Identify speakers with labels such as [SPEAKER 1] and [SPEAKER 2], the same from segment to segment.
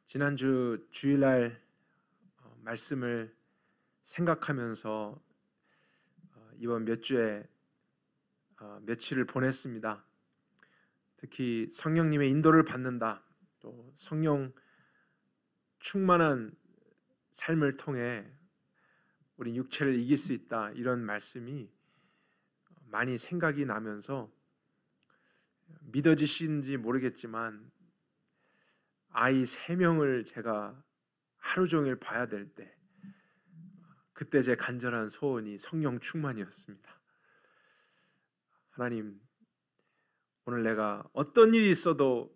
[SPEAKER 1] 지난주 주일날 말씀을 생각하면서 이번 몇 주에 며칠을 보냈습니다. 특히 성령님의 인도를 받는다, 또 성령 충만한 삶을 통해 우리 육체를 이길 수 있다, 이런 말씀이 많이 생각이 나면서 믿어지시는지 모르겠지만 아이 3명을 제가 하루 종일 봐야 될 때, 그때 제 간절한 소원이 성령 충만이었습니다. 하나님, 오늘 내가 어떤 일이 있어도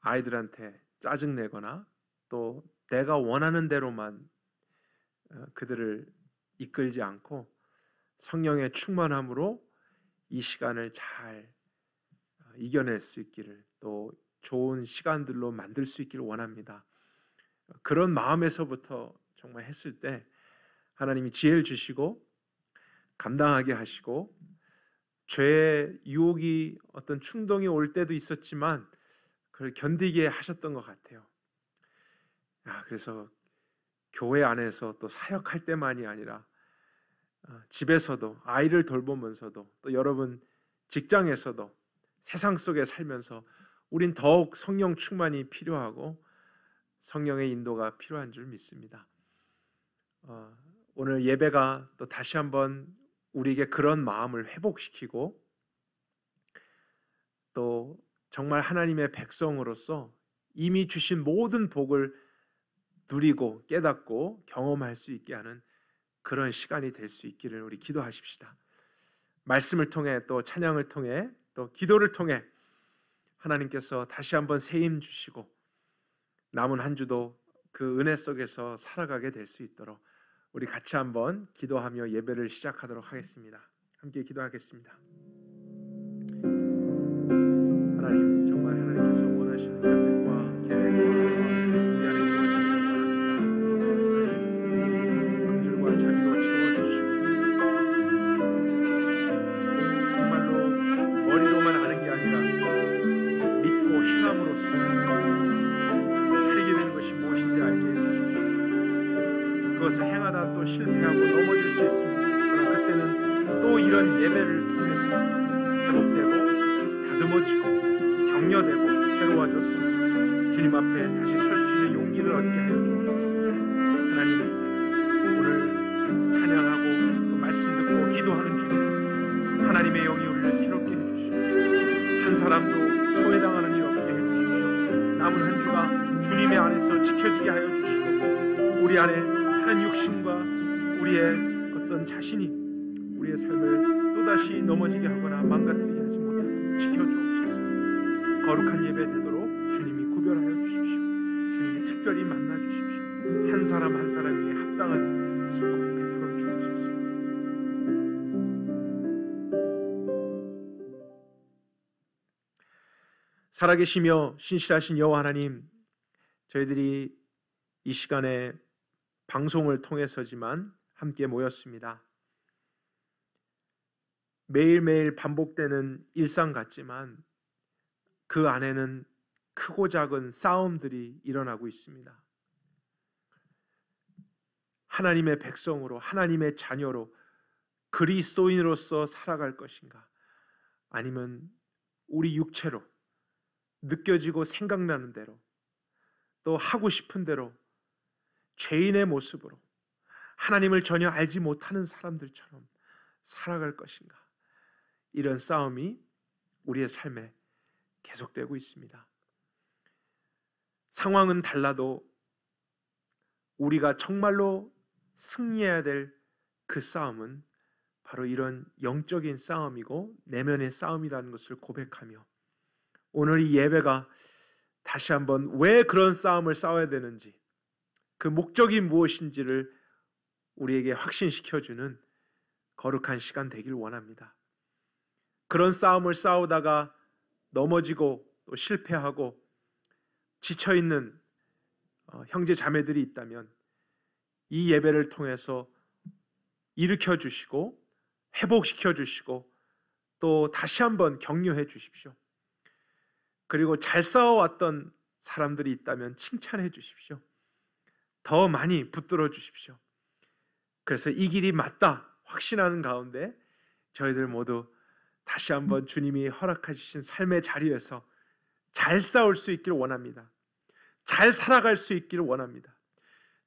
[SPEAKER 1] 아이들한테 짜증내거나 또 내가 원하는 대로만 그들을 이끌지 않고 성령의 충만함으로 이 시간을 잘 이겨낼 수 있기를, 또 좋은 시간들로 만들 수 있기를 원합니다. 그런 마음에서부터 정말 했을 때 하나님이 지혜를 주시고 감당하게 하시고, 죄의 유혹이 어떤 충동이 올 때도 있었지만 그걸 견디게 하셨던 것 같아요. 그래서 교회 안에서 또 사역할 때만이 아니라 집에서도 아이를 돌보면서도, 또 여러분 직장에서도, 세상 속에 살면서 우린 더욱 성령 충만이 필요하고 성령의 인도가 필요한 줄 믿습니다. 오늘 예배가 또 다시 한번 우리에게 그런 마음을 회복시키고, 또 정말 하나님의 백성으로서 이미 주신 모든 복을 누리고 깨닫고 경험할 수 있게 하는 그런 시간이 될 수 있기를 우리 기도하십시다. 말씀을 통해, 또 찬양을 통해, 또 기도를 통해 하나님께서 다시 한번 새 힘 주시고 남은 한 주도 그 은혜 속에서 살아가게 될 수 있도록 우리 같이 한번 기도하며 예배를 시작하도록 하겠습니다. 함께 기도하겠습니다. 하나님, 정말 하나님께서 원하시는 뜻과 계획과 상황을 우리 안에 이루어지기를 원합니다. 하나님, 긍휼과 자비로 채워주시고 정말로 머리로만 아는 게 아니라 믿고 행함으로써 살게 되는 것이 무엇인지 알게 해주십시오. 그것을 행하다 또 실패하고 넘어질 수 있습니다. 그러나 그때는 또 이런 예배를 통해서 회복되고 다듬어지고 격려되고 새로워져서 주님 앞에 다시 설 수 있는 용기를 얻게 하여 주옵소서. 하나님, 오늘 찬양하고 또 말씀 듣고 기도하는 중에 하나님의 영이 우리를 새롭게 해주시고 한 사람도 소외당하는 일 없게 해주십시오. 남은 한 주가 주님의 안에서 지켜지게 하여 주시고, 우리 안에 한 육신과 우리의 어떤 자신이 우리의 삶을 또다시 넘어지게 하거나 망가뜨리게 하지 못하게 지켜주옵소서. 거룩한 예배 되도록 주님이 구별하여 주십시오. 주님이 특별히 만나 주십시오. 한 사람 한 사람이 합당한 것을 꼭 베풀어 주옵소서. 살아계시며 신실하신 여호와 하나님, 저희들이 이 시간에 방송을 통해서지만 함께 모였습니다. 매일매일 반복되는 일상 같지만 그 안에는 크고 작은 싸움들이 일어나고 있습니다. 하나님의 백성으로, 하나님의 자녀로, 그리스도인으로서 살아갈 것인가, 아니면 우리 육체로 느껴지고 생각나는 대로, 또 하고 싶은 대로 죄인의 모습으로 하나님을 전혀 알지 못하는 사람들처럼 살아갈 것인가, 이런 싸움이 우리의 삶에 계속되고 있습니다. 상황은 달라도 우리가 정말로 승리해야 될 그 싸움은 바로 이런 영적인 싸움이고 내면의 싸움이라는 것을 고백하며, 오늘 이 예배가 다시 한번 왜 그런 싸움을 싸워야 되는지, 그 목적이 무엇인지를 우리에게 확신시켜주는 거룩한 시간 되길 원합니다. 그런 싸움을 싸우다가 넘어지고 또 실패하고 지쳐있는 형제 자매들이 있다면 이 예배를 통해서 일으켜 주시고 회복시켜 주시고 또 다시 한번 격려해 주십시오. 그리고 잘 싸워왔던 사람들이 있다면 칭찬해 주십시오. 더 많이 붙들어 주십시오. 그래서 이 길이 맞다 확신하는 가운데 저희들 모두 다시 한번 주님이 허락해 주신 삶의 자리에서 잘 싸울 수 있기를 원합니다. 잘 살아갈 수 있기를 원합니다.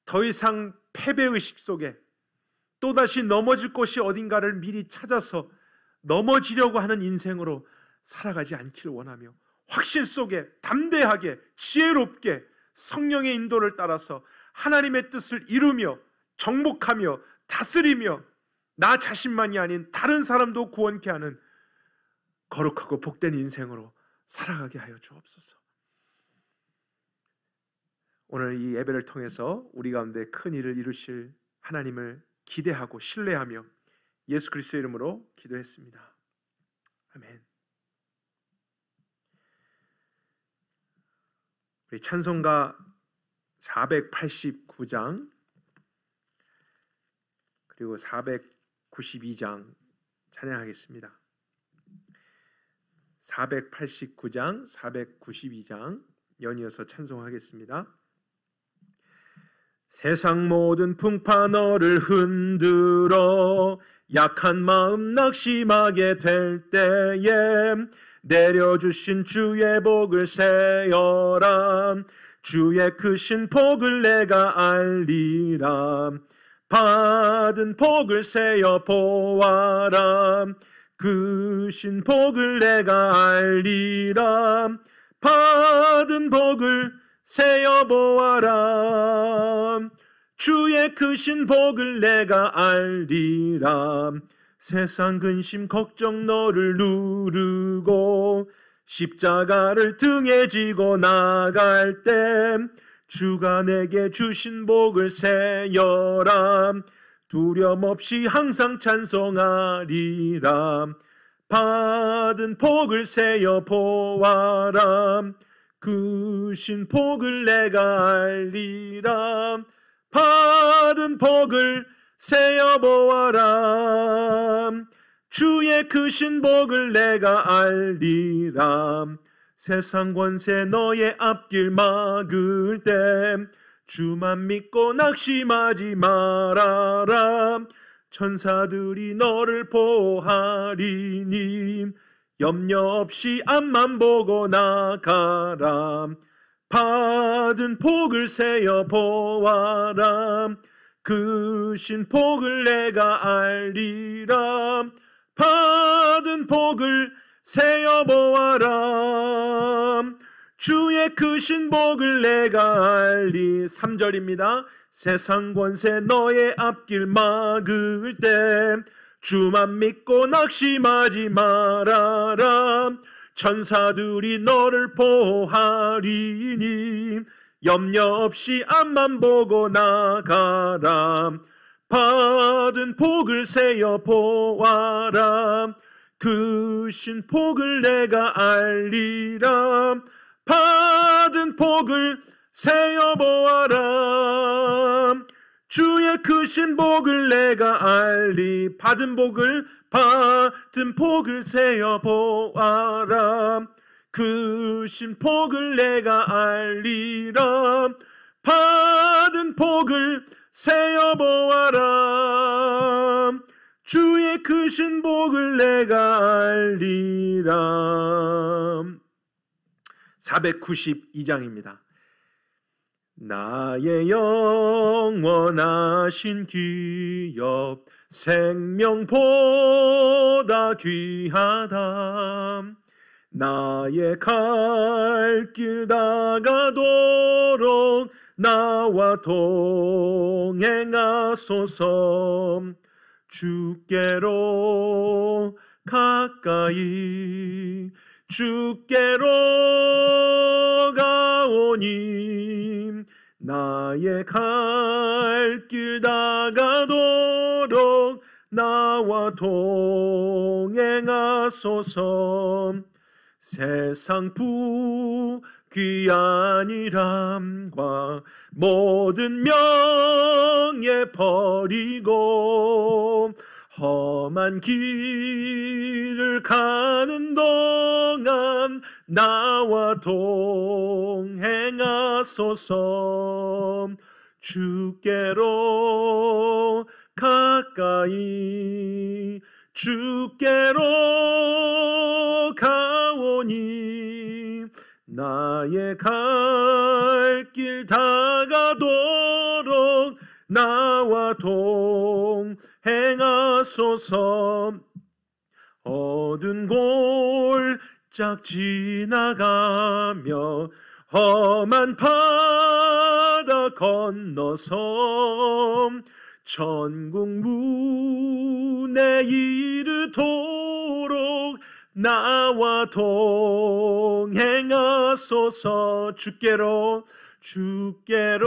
[SPEAKER 1] 더 이상 패배의식 속에 또다시 넘어질 곳이 어딘가를 미리 찾아서 넘어지려고 하는 인생으로 살아가지 않기를 원하며 확신 속에 담대하게 지혜롭게 성령의 인도를 따라서 하나님의 뜻을 이루며 정복하며 다스리며 나 자신만이 아닌 다른 사람도 구원케 하는 거룩하고 복된 인생으로 살아가게 하여 주옵소서. 오늘 이 예배를 통해서 우리 가운데 큰 일을 이루실 하나님을 기대하고 신뢰하며 예수 그리스도의 이름으로 기도했습니다. 아멘. 우리 찬송가 489장 그리고 492장 찬양하겠습니다. 489장, 492장 연이어서 찬송하겠습니다. 세상 모든 풍파 너를 흔들어 약한 마음 낙심하게 될 때에 내려주신 주의 복을 세어라. 주의 크신 복을 내가 알리라. 받은 복을 세어 보아라. 크신 복을 내가 알리라. 받은 복을 세어 보아라. 주의 크신 복을 내가 알리라. 세상 근심 걱정 너를 누르고 십자가를 등에 지고 나갈 때 주가 내게 주신 복을 세어라. 두려움 없이 항상 찬송하리라. 받은 복을 세어 보아라. 크신 복을 내가 알리라. 받은 복을 세어 보아라. 주의 크신 복을 내가 알리라. 세상 권세 너의 앞길 막을 때 주만 믿고 낙심하지 말아라. 천사들이 너를 보호하리니 염려 없이 앞만 보고 나가라. 받은 복을 세어 보아라. 크신 복을 내가 알리라. 받은 복을 세어 보아라. 주의 크신 복을 내가 알리. 3절입니다. 세상 권세 너의 앞길 막을 때 주만 믿고 낙심하지 말아라. 천사들이 너를 보호하리니 염려 없이 앞만 보고 나가라. 받은 복을 세어 보아라. 크신 복을 내가 알리라. 받은 복을 세어 보아라. 주의 크신 복을 내가 알리. 받은 복을 세어 보아라. 크신 복을 내가 알리라. 받은 복을 세어 보아라. 주의 크신 복을 내가 알리라. 492장입니다. 나의 영원하신 기업 생명보다 귀하다. 나의 갈 길 다가도록 나와 동행하소서. 주께로 가까이 주께로 가오니 나의 갈 길 다가도록 나와 동행하소서. 세상 부귀한이람과 모든 명예 버리고 험한 길을 가는 동안 나와 동행하소서. 주께로 가까이 주께로 가오니 나의 갈 길 다가도록 나와 동행하소서. 어두운 골짝 지나가며 험한 바다 건너서 천국 문에 이르도록 나와 동행하소서. 주께로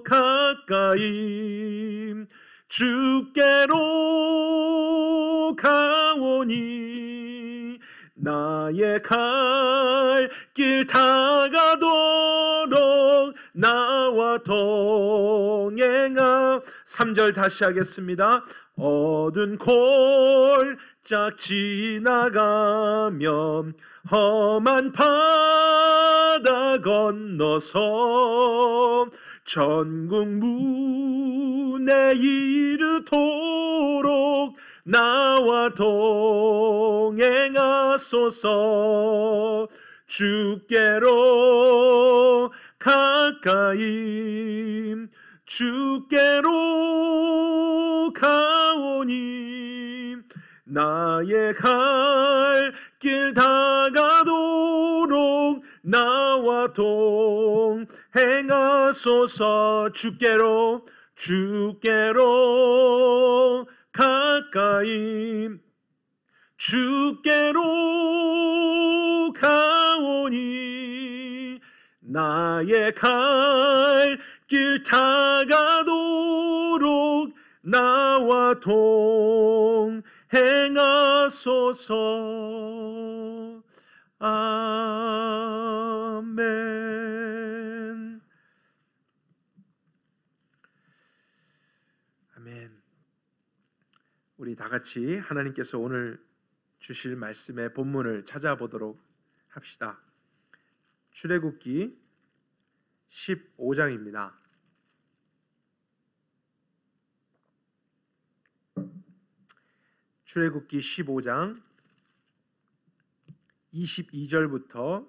[SPEAKER 1] 가까이 주께로 가오니 나의 갈 길 다가도록 나와 동행하. 3절 다시 하겠습니다. 어두운 골짝 지나가며 험한 바다 건너서 천국 문에 이르도록 나와 동행하소서. 주께로 가까이 주께로 가오니 나의 갈 길 다가도록 나와 동행하소서. 주께로 가까이 주께로 가오니 나의 갈 길 다가도록 나와 동행하소서. 아멘. 아멘. 우리 다 같이 하나님께서 오늘 주실 말씀의 본문을 찾아보도록 합시다. 출애굽기 15장입니다. 출애굽기 15장 22절부터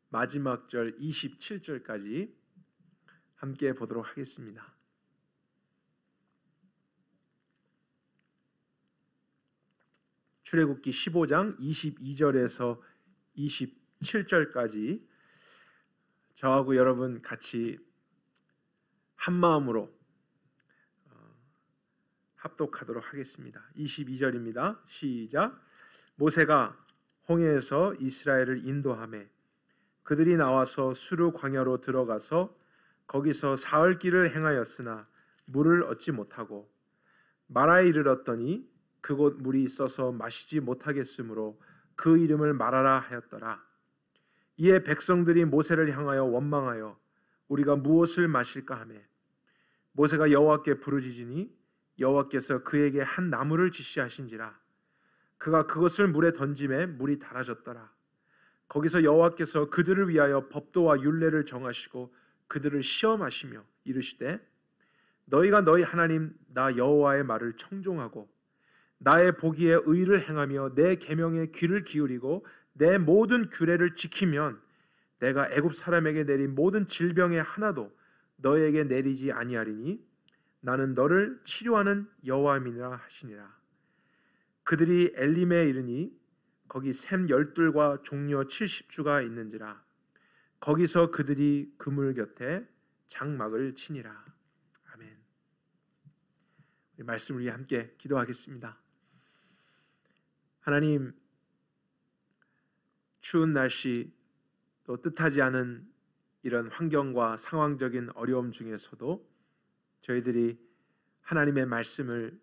[SPEAKER 1] 마지막 절 27절까지 함께 보도록 하겠습니다. 출애굽기 15장 22절에서 27절까지 저하고 여러분 같이 한 마음으로 합독하도록 하겠습니다. 22절입니다. 시작. 모세가 홍해에서 이스라엘을 인도하매 그들이 나와서 수르 광야로 들어가서 거기서 사흘 길을 행하였으나 물을 얻지 못하고 마라에 이르렀더니 그곳 물이 있어서 마시지 못하겠으므로 그 이름을 마라라 하였더라. 이에 백성들이 모세를 향하여 원망하여 우리가 무엇을 마실까 하매 모세가 여호와께 부르짖으니 여호와께서 그에게 한 나무를 지시하신지라. 그가 그것을 물에 던짐에 물이 달아졌더라. 거기서 여호와께서 그들을 위하여 법도와 율례를 정하시고 그들을 시험하시며 이르시되 너희가 너희 하나님 나 여호와의 말을 청종하고 나의 보기에 의를 행하며 내 계명에 귀를 기울이고 내 모든 규례를 지키면 내가 애굽 사람에게 내린 모든 질병의 하나도 너희에게 내리지 아니하리니 나는 너를 치료하는 여호와임이니라 하시니라. 그들이 엘림에 이르니 거기 샘 12과 종려 70주가 있는지라. 거기서 그들이 그물 곁에 장막을 치니라. 아멘. 이 말씀을 위해 함께 기도하겠습니다. 하나님, 추운 날씨 또 뜻하지 않은 이런 환경과 상황적인 어려움 중에서도 저희들이 하나님의 말씀을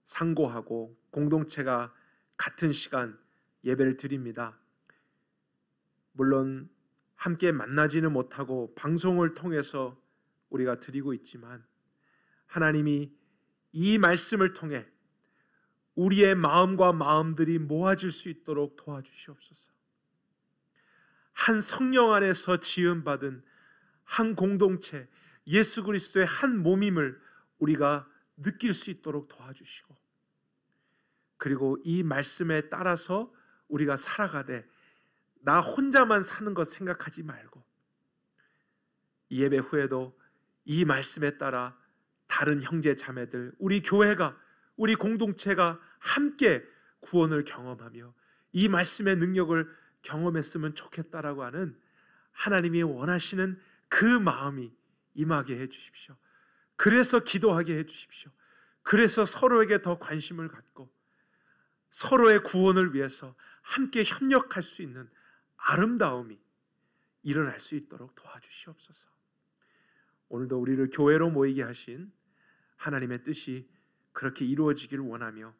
[SPEAKER 1] 상고하고 공동체가 같은 시간 예배를 드립니다. 물론 함께 만나지는 못하고 방송을 통해서 우리가 드리고 있지만 하나님이 이 말씀을 통해 우리의 마음과 마음들이 모아질 수 있도록 도와주시옵소서. 한 성령 안에서 지음받은 한 공동체, 예수 그리스도의 한 몸임을 우리가 느낄 수 있도록 도와주시고, 그리고 이 말씀에 따라서 우리가 살아가되 나 혼자만 사는 것 생각하지 말고, 이 예배 후에도 이 말씀에 따라 다른 형제 자매들, 우리 교회가, 우리 공동체가 함께 구원을 경험하며 이 말씀의 능력을 경험했으면 좋겠다라고 하는 하나님이 원하시는 그 마음이 임하게 해주십시오. 그래서 기도하게 해주십시오. 그래서 서로에게 더 관심을 갖고 서로의 구원을 위해서 함께 협력할 수 있는 아름다움이 일어날 수 있도록 도와주시옵소서. 오늘도 우리를 교회로 모이게 하신 하나님의 뜻이 그렇게 이루어지기를 원하며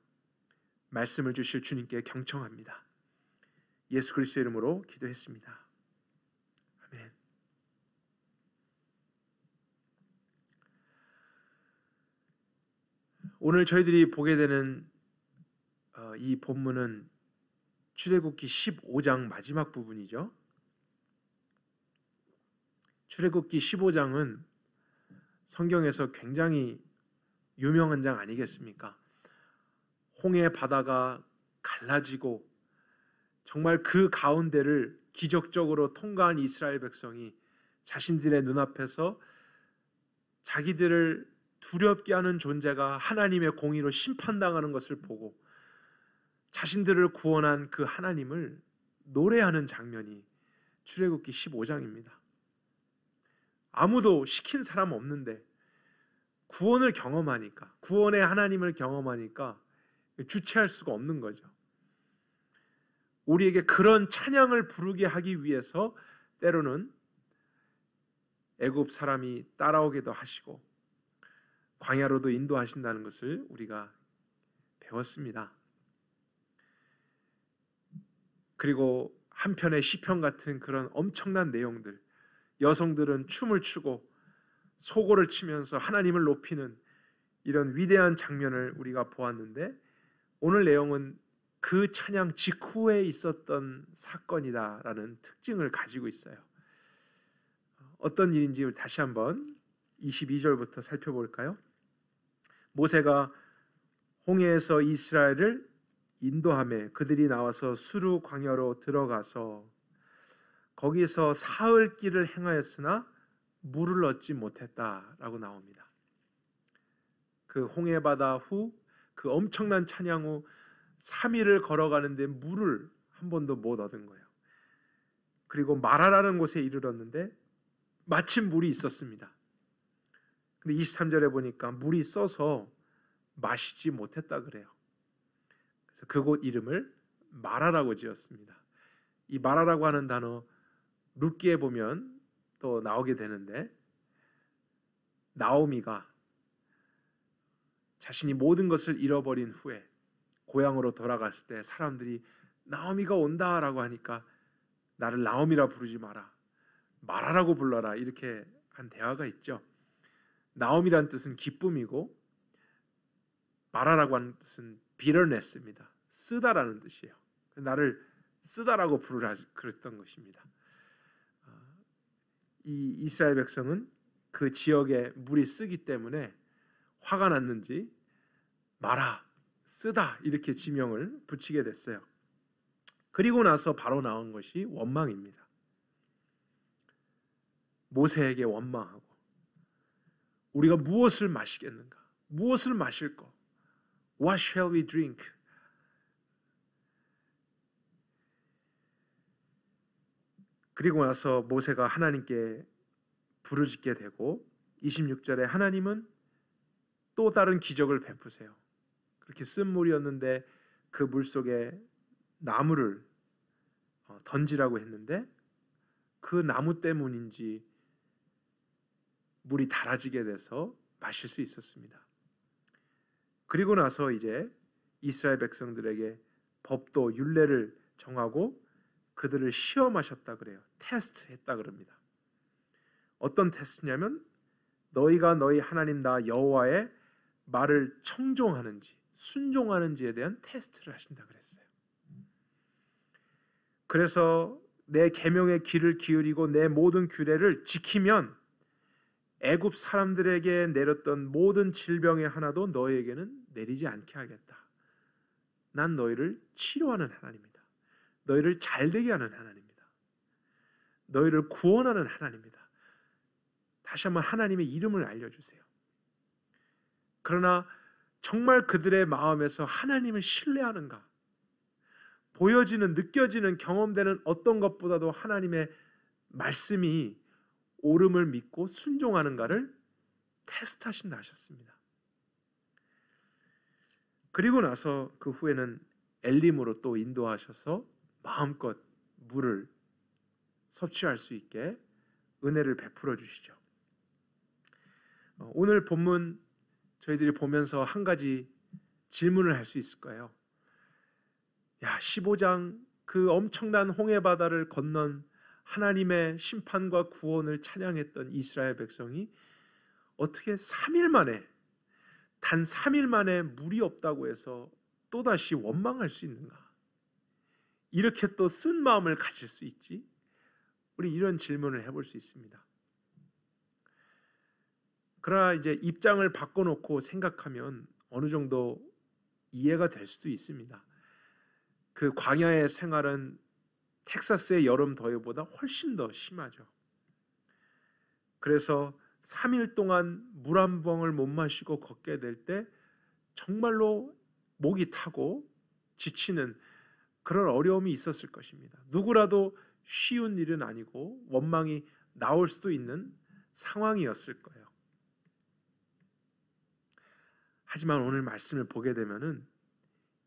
[SPEAKER 1] 말씀을 주실 주님께 경청합니다. 예수 그리스도의 이름으로 기도했습니다. 아멘. 오늘 저희들이 보게 되는 이 본문은 출애굽기 15장 마지막 부분이죠. 출애굽기 15장은 성경에서 굉장히 유명한 장 아니겠습니까? 홍해 바다가 갈라지고 정말 그 가운데를 기적적으로 통과한 이스라엘 백성이 자신들의 눈앞에서 자기들을 두렵게 하는 존재가 하나님의 공의로 심판당하는 것을 보고 자신들을 구원한 그 하나님을 노래하는 장면이 출애굽기 15장입니다. 아무도 시킨 사람 없는데 구원을 경험하니까, 구원의 하나님을 경험하니까 주체할 수가 없는 거죠. 우리에게 그런 찬양을 부르게 하기 위해서 때로는 애굽 사람이 따라오기도 하시고 광야로도 인도하신다는 것을 우리가 배웠습니다. 그리고 한편의 시편 같은 그런 엄청난 내용들, 여성들은 춤을 추고 소고를 치면서 하나님을 높이는 이런 위대한 장면을 우리가 보았는데, 오늘 내용은 그 찬양 직후에 있었던 사건이다라는 특징을 가지고 있어요. 어떤 일인지 다시 한번 22절부터 살펴볼까요? 모세가 홍해에서 이스라엘을 인도하며 그들이 나와서 수르 광야로 들어가서 거기서 사흘 길을 행하였으나 물을 얻지 못했다라고 나옵니다. 그 홍해 바다 후 그 엄청난 찬양 후 3일을 걸어가는데 물을 한 번도 못 얻은 거예요. 그리고 마라라는 곳에 이르렀는데 마침 물이 있었습니다. 근데 23절에 보니까 물이 써서 마시지 못했다 그래요. 그래서 그곳 이름을 마라라고 지었습니다. 이 마라라고 하는 단어 룻기에 보면 또 나오게 되는데, 나오미가 자신이 모든 것을 잃어버린 후에 고향으로 돌아갔을 때 사람들이 나오미가 온다라고 하니까 나를 나오미라 부르지 마라, 마라라고 불러라, 이렇게 한 대화가 있죠. 나오미란 뜻은 기쁨이고 마라라고 하는 뜻은 bitterness입니다. 쓰다라는 뜻이에요. 나를 쓰다라고 부르라 그랬던 것입니다. 이 이스라엘 백성은 그 지역에 물이 쓰기 때문에 화가 났는지 마라, 쓰다 이렇게 지명을 붙이게 됐어요. 그리고 나서 바로 나온 것이 원망입니다. 모세에게 원망하고 우리가 무엇을 마시겠는가? 무엇을 마실 거? What shall we drink? 그리고 나서 모세가 하나님께 부르짖게 되고 26절에 하나님은 또 다른 기적을 베푸세요. 그렇게 쓴 물이었는데 그 물 속에 나무를 던지라고 했는데 그 나무 때문인지 물이 달아지게 돼서 마실 수 있었습니다. 그리고 나서 이제 이스라엘 백성들에게 법도 율례를 정하고 그들을 시험하셨다 그래요. 테스트했다 그럽니다. 어떤 테스트냐면 너희가 너희 하나님 나 여호와의 말을 청종하는지 순종하는지에 대한 테스트를 하신다 그랬어요. 그래서 내 계명에 귀를 기울이고 내 모든 규례를 지키면 애굽 사람들에게 내렸던 모든 질병의 하나도 너희에게는 내리지 않게 하겠다. 난 너희를 치료하는 하나님이다. 너희를 잘되게 하는 하나님이다. 너희를 구원하는 하나님이다. 다시 한번 하나님의 이름을 알려주세요. 그러나 정말 그들의 마음에서 하나님을 신뢰하는가? 보여지는, 느껴지는, 경험되는 어떤 것보다도 하나님의 말씀이 옳음을 믿고 순종하는가를 테스트하신다 하셨습니다. 그리고 나서 그 후에는 엘림으로 또 인도하셔서 마음껏 물을 섭취할 수 있게 은혜를 베풀어 주시죠. 오늘 본문 저희들이 보면서 한 가지 질문을 할 수 있을 거예요. 15장 그 엄청난 홍해 바다를 건넌 하나님의 심판과 구원을 찬양했던 이스라엘 백성이 어떻게 3일 만에, 단 3일 만에 물이 없다고 해서 또다시 원망할 수 있는가? 이렇게 또 쓴 마음을 가질 수 있지? 우리 이런 질문을 해볼 수 있습니다. 그러나 이제 입장을 바꿔놓고 생각하면 어느 정도 이해가 될 수도 있습니다. 그 광야의 생활은 텍사스의 여름 더위보다 훨씬 더 심하죠. 그래서 3일 동안 물 한 방울 못 마시고 걷게 될 때 정말로 목이 타고 지치는 그런 어려움이 있었을 것입니다. 누구라도 쉬운 일은 아니고 원망이 나올 수도 있는 상황이었을 거예요. 하지만 오늘 말씀을 보게 되면은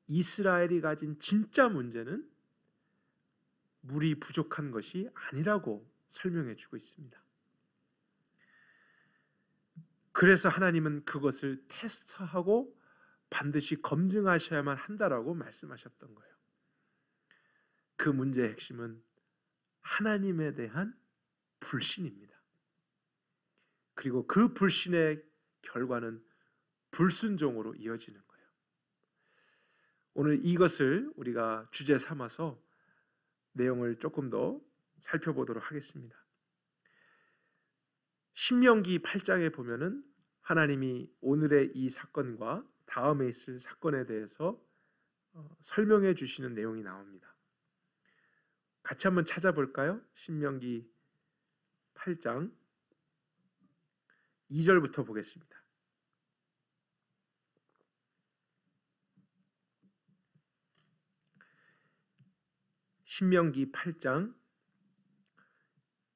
[SPEAKER 1] 이스라엘이 가진 진짜 문제는 물이 부족한 것이 아니라고 설명해 주고 있습니다. 그래서 하나님은 그것을 테스트하고 반드시 검증하셔야만 한다라고 말씀하셨던 거예요. 그 문제의 핵심은 하나님에 대한 불신입니다. 그리고 그 불신의 결과는 불순종으로 이어지는 거예요. 오늘 이것을 우리가 주제 삼아서 내용을 조금 더 살펴보도록 하겠습니다. 신명기 8장에 보면은 하나님이 오늘의 이 사건과 다음에 있을 사건에 대해서 설명해 주시는 내용이 나옵니다. 같이 한번 찾아볼까요? 신명기 8장 2절부터 보겠습니다. 신명기 8장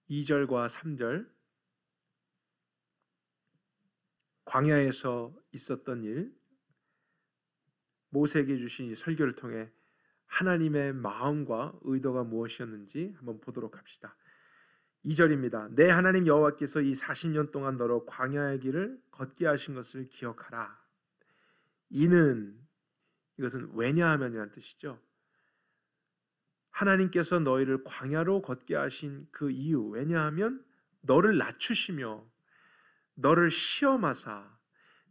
[SPEAKER 1] 2절과 3절. 광야에서 있었던 일, 모세에게 주신 이 설교를 통해 하나님의 마음과 의도가 무엇이었는지 한번 보도록 합시다. 2절입니다. 내 하나님 여호와께서 이 40년 동안 너로 광야의 길을 걷게 하신 것을 기억하라. 이는, 이것은 왜냐하면이라는 뜻이죠. 하나님께서 너희를 광야로 걷게 하신 그 이유, 왜냐하면 너를 낮추시며 너를 시험하사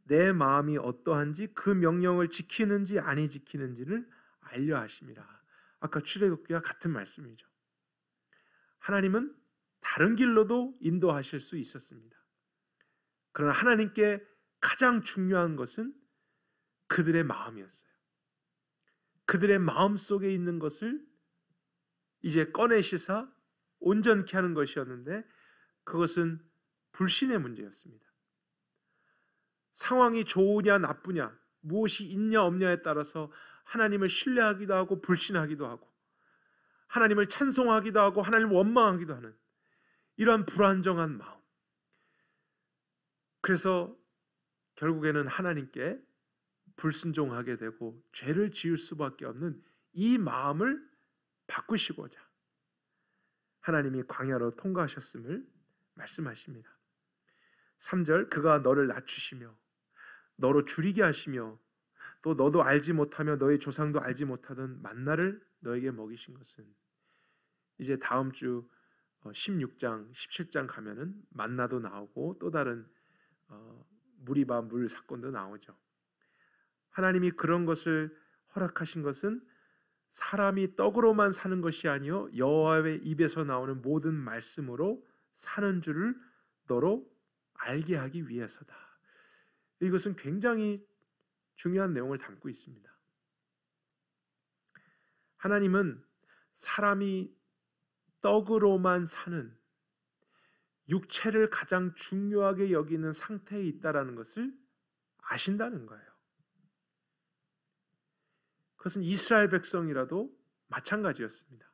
[SPEAKER 1] 내 마음이 어떠한지 그 명령을 지키는지 아니 지키는지를 알려 하심이라. 아까 출애굽기와 같은 말씀이죠. 하나님은 다른 길로도 인도하실 수 있었습니다. 그러나 하나님께 가장 중요한 것은 그들의 마음이었어요. 그들의 마음 속에 있는 것을 이제 꺼내시사 온전케 하는 것이었는데 그것은 불신의 문제였습니다. 상황이 좋으냐 나쁘냐, 무엇이 있냐 없냐에 따라서 하나님을 신뢰하기도 하고 불신하기도 하고 하나님을 찬송하기도 하고 하나님을 원망하기도 하는 이러한 불안정한 마음. 그래서 결국에는 하나님께 불순종하게 되고 죄를 지을 수밖에 없는 이 마음을 바꾸시고자 하나님이 광야로 통과하셨음을 말씀하십니다. 3절, 그가 너를 낮추시며 너로 줄이게 하시며 또 너도 알지 못하며 너희 조상도 알지 못하던 만나를 너에게 먹이신 것은, 이제 다음 주 16장 17장 가면은 만나도 나오고 또 다른 무리바 물 사건도 나오죠. 하나님이 그런 것을 허락하신 것은 사람이 떡으로만 사는 것이 아니요 여호와의 입에서 나오는 모든 말씀으로 사는 줄을 너로 알게 하기 위해서다. 이것은 굉장히 중요한 내용을 담고 있습니다. 하나님은 사람이 떡으로만 사는 육체를 가장 중요하게 여기는 상태에 있다라는 것을 아신다는 거예요. 그것은 이스라엘 백성이라도 마찬가지였습니다.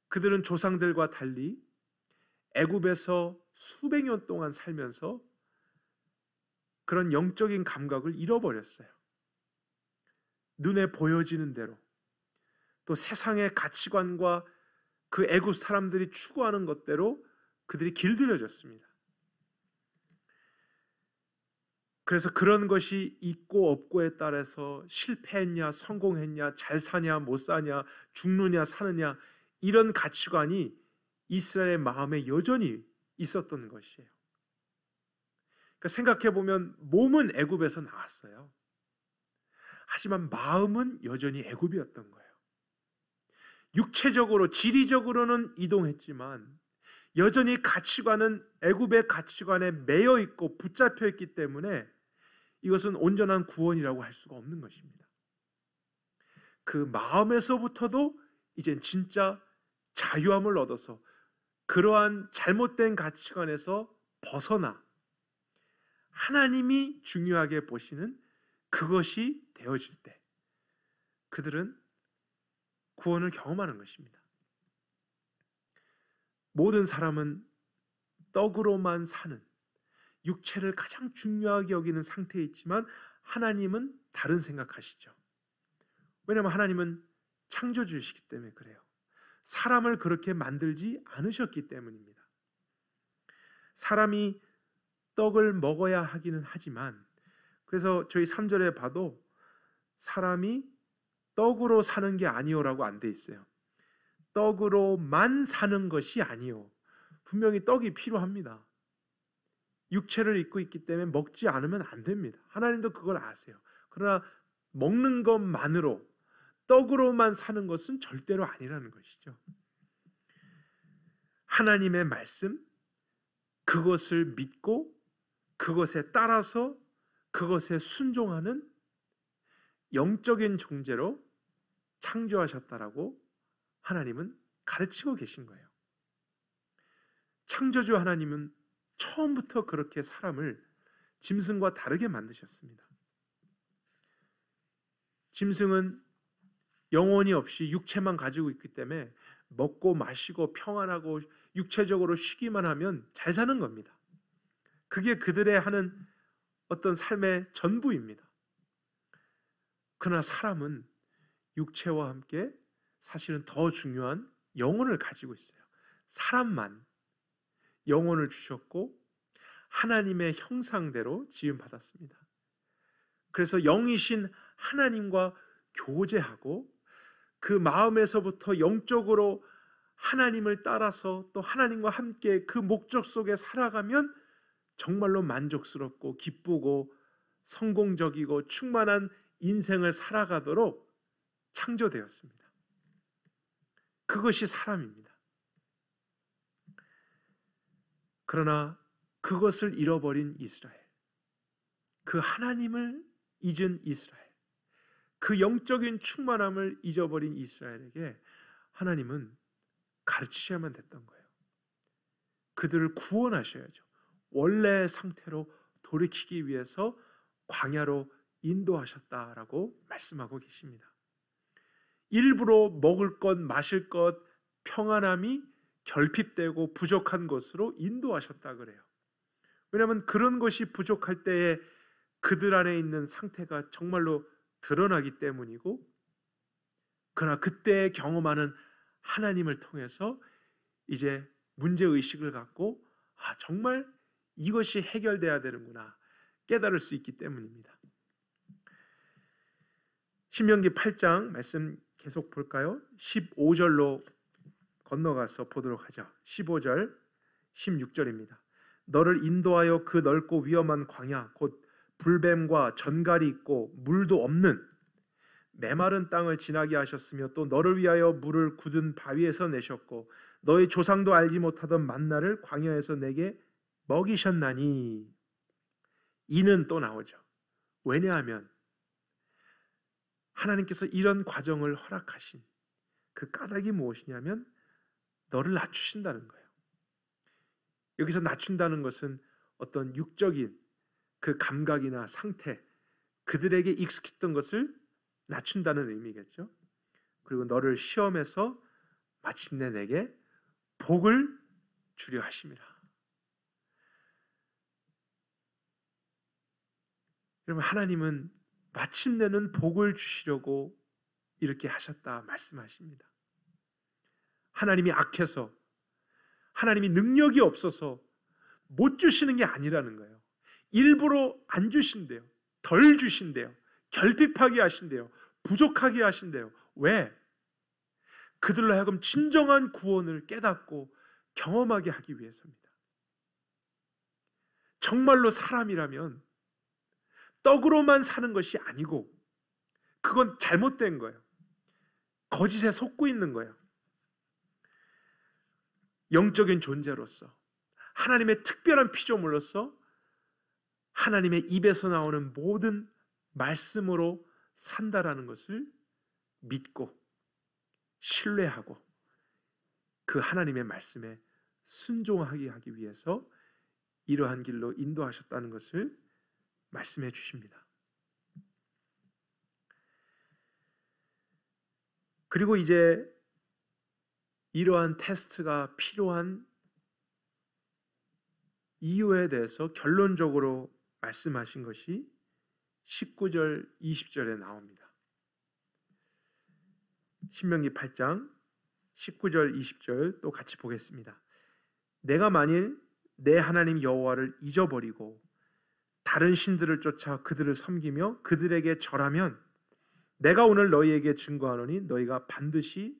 [SPEAKER 1] 그들은 조상들과 달리 애굽에서 수백 년 동안 살면서 그런 영적인 감각을 잃어버렸어요. 눈에 보여지는 대로 또 세상의 가치관과 그 애굽 사람들이 추구하는 것대로 그들이 길들여졌습니다. 그래서 그런 것이 있고 없고에 따라서 실패했냐 성공했냐 잘 사냐 못 사냐 죽느냐 사느냐 이런 가치관이 이스라엘의 마음에 여전히 있었던 것이에요. 그러니까 생각해보면 몸은 애굽에서 나왔어요. 하지만 마음은 여전히 애굽이었던 거예요. 육체적으로 지리적으로는 이동했지만 여전히 가치관은 애굽의 가치관에 매여 있고 붙잡혀 있기 때문에 이것은 온전한 구원이라고 할 수가 없는 것입니다. 그 마음에서부터도 이젠 진짜 자유함을 얻어서 그러한 잘못된 가치관에서 벗어나 하나님이 중요하게 보시는 그것이 되어질 때 그들은 구원을 경험하는 것입니다. 모든 사람은 떡으로만 사는 육체를 가장 중요하게 여기는 상태에 있지만 하나님은 다른 생각하시죠. 왜냐하면 하나님은 창조주시기 때문에 그래요. 사람을 그렇게 만들지 않으셨기 때문입니다. 사람이 떡을 먹어야 하기는 하지만 그래서 저희 3절에 봐도 사람이 떡으로 사는 게 아니오라고 안 돼 있어요. 떡으로만 사는 것이 아니오. 분명히 떡이 필요합니다. 육체를 입고 있기 때문에 먹지 않으면 안 됩니다. 하나님도 그걸 아세요. 그러나 먹는 것만으로 떡으로만 사는 것은 절대로 아니라는 것이죠. 하나님의 말씀, 그것을 믿고 그것에 따라서 그것에 순종하는 영적인 존재로 창조하셨다라고 하나님은 가르치고 계신 거예요. 창조주 하나님은 처음부터 그렇게 사람을 짐승과 다르게 만드셨습니다. 짐승은 영혼이 없이 육체만 가지고 있기 때문에 먹고 마시고 평안하고 육체적으로 쉬기만 하면 잘 사는 겁니다. 그게 그들의 하는 어떤 삶의 전부입니다. 그러나 사람은 육체와 함께 사실은 더 중요한 영혼을 가지고 있어요. 사람만 영혼을 주셨고 하나님의 형상대로 지음받았습니다. 그래서 영이신 하나님과 교제하고 그 마음에서부터 영적으로 하나님을 따라서 또 하나님과 함께 그 목적 속에 살아가면 정말로 만족스럽고 기쁘고 성공적이고 충만한 인생을 살아가도록 창조되었습니다. 그것이 사람입니다. 그러나 그것을 잃어버린 이스라엘, 그 하나님을 잊은 이스라엘, 그 영적인 충만함을 잊어버린 이스라엘에게 하나님은 가르치셔야만 됐던 거예요. 그들을 구원하셔야죠. 원래의 상태로 돌이키기 위해서 광야로 인도하셨다라고 말씀하고 계십니다. 일부러 먹을 것, 마실 것, 평안함이 결핍되고 부족한 것으로 인도하셨다 그래요. 왜냐하면 그런 것이 부족할 때에 그들 안에 있는 상태가 정말로 드러나기 때문이고, 그러나 그때 경험하는 하나님을 통해서 이제 문제의식을 갖고 정말 이것이 해결돼야 되는구나 깨달을 수 있기 때문입니다. 신명기 8장 말씀 계속 볼까요? 15절로 건너가서 보도록 하죠. 15절, 16절입니다. 너를 인도하여 그 넓고 위험한 광야 곧 불뱀과 전갈이 있고 물도 없는 메마른 땅을 지나게 하셨으며 또 너를 위하여 물을 굳은 바위에서 내셨고 너의 조상도 알지 못하던 만나를 광야에서 내게 먹이셨나니. 이는 또 나오죠. 왜냐하면 하나님께서 이런 과정을 허락하신 그 까닭이 무엇이냐면 너를 낮추신다는 거예요. 여기서 낮춘다는 것은 어떤 육적인 그 감각이나 상태, 그들에게 익숙했던 것을 낮춘다는 의미겠죠. 그리고 너를 시험해서 마침내 내게 복을 주려 하심이라. 여러분, 하나님은 마침내는 복을 주시려고 이렇게 하셨다 말씀하십니다. 하나님이 악해서, 하나님이 능력이 없어서 못 주시는 게 아니라는 거예요. 일부러 안 주신대요. 덜 주신대요. 결핍하게 하신대요. 부족하게 하신대요. 왜? 그들로 하여금 진정한 구원을 깨닫고 경험하게 하기 위해서입니다. 정말로 사람이라면 떡으로만 사는 것이 아니고 그건 잘못된 거예요. 거짓에 속고 있는 거예요. 영적인 존재로서, 하나님의 특별한 피조물로서 하나님의 입에서 나오는 모든 말씀으로 산다라는 것을 믿고 신뢰하고 그 하나님의 말씀에 순종하게 하기 위해서 이러한 길로 인도하셨다는 것을 말씀해 주십니다. 그리고 이제 이러한 테스트가 필요한 이유에 대해서 결론적으로 말씀하신 것이 19절, 20절에 나옵니다. 신명기 8장 19절, 20절 또 같이 보겠습니다. 내가 만일 내 하나님 여호와를 잊어버리고 다른 신들을 쫓아 그들을 섬기며 그들에게 절하면 내가 오늘 너희에게 증거하노니 너희가 반드시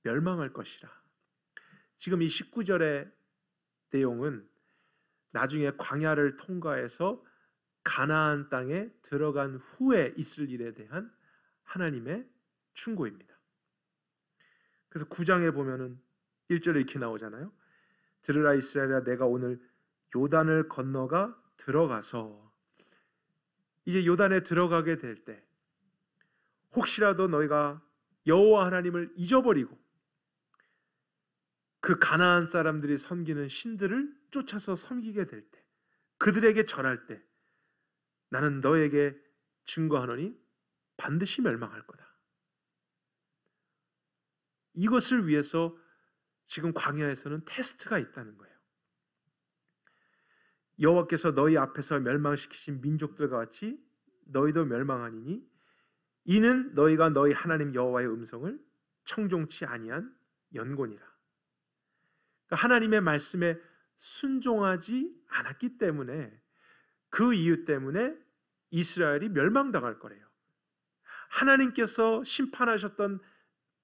[SPEAKER 1] 멸망할 것이라. 지금 이 19절의 내용은 나중에 광야를 통과해서 가나안 땅에 들어간 후에 있을 일에 대한 하나님의 충고입니다. 그래서 9장에 보면은 1절에 이렇게 나오잖아요. 들으라 이스라엘아, 내가 오늘 요단을 건너가 들어가서, 이제 요단에 들어가게 될 때 혹시라도 너희가 여호와 하나님을 잊어버리고 그 가나안 사람들이 섬기는 신들을 쫓아서 섬기게 될 때, 그들에게 절할 때 나는 너에게 증거하노니 반드시 멸망할 거다. 이것을 위해서 지금 광야에서는 테스트가 있다는 거예요. 여호와께서 너희 앞에서 멸망시키신 민족들과 같이 너희도 멸망하니니 이는 너희가 너희 하나님 여호와의 음성을 청종치 아니한 연고니라. 그러니까 하나님의 말씀에 순종하지 않았기 때문에, 그 이유 때문에 이스라엘이 멸망당할 거래요. 하나님께서 심판하셨던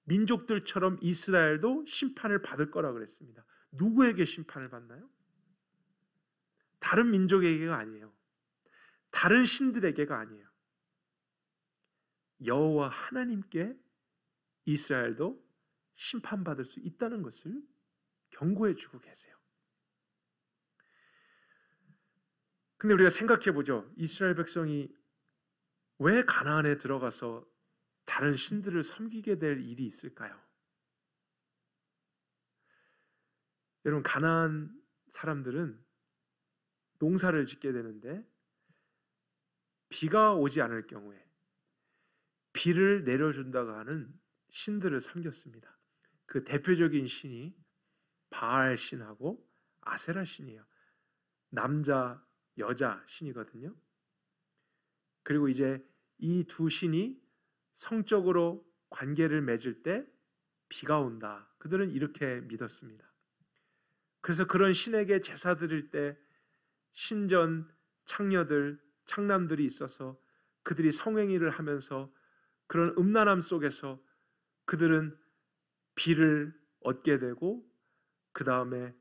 [SPEAKER 1] 민족들처럼 이스라엘도 심판을 받을 거라 그랬습니다. 누구에게 심판을 받나요? 다른 민족에게가 아니에요. 다른 신들에게가 아니에요. 여호와 하나님께 이스라엘도 심판받을 수 있다는 것을 경고해 주고 계세요. 근데 우리가 생각해 보죠. 이스라엘 백성이 왜 가나안에 들어가서 다른 신들을 섬기게 될 일이 있을까요? 여러분, 가나안 사람들은 농사를 짓게 되는데 비가 오지 않을 경우에 비를 내려준다고 하는 신들을 섬겼습니다. 그 대표적인 신이 바알 신하고 아세라 신이에요. 남자, 여자 신이거든요. 그리고 이제 이 두 신이 성적으로 관계를 맺을 때 비가 온다. 그들은 이렇게 믿었습니다. 그래서 그런 신에게 제사 드릴 때 신전 창녀들, 창남들이 있어서 그들이 성행위를 하면서 그런 음란함 속에서 그들은 비를 얻게 되고 그 다음에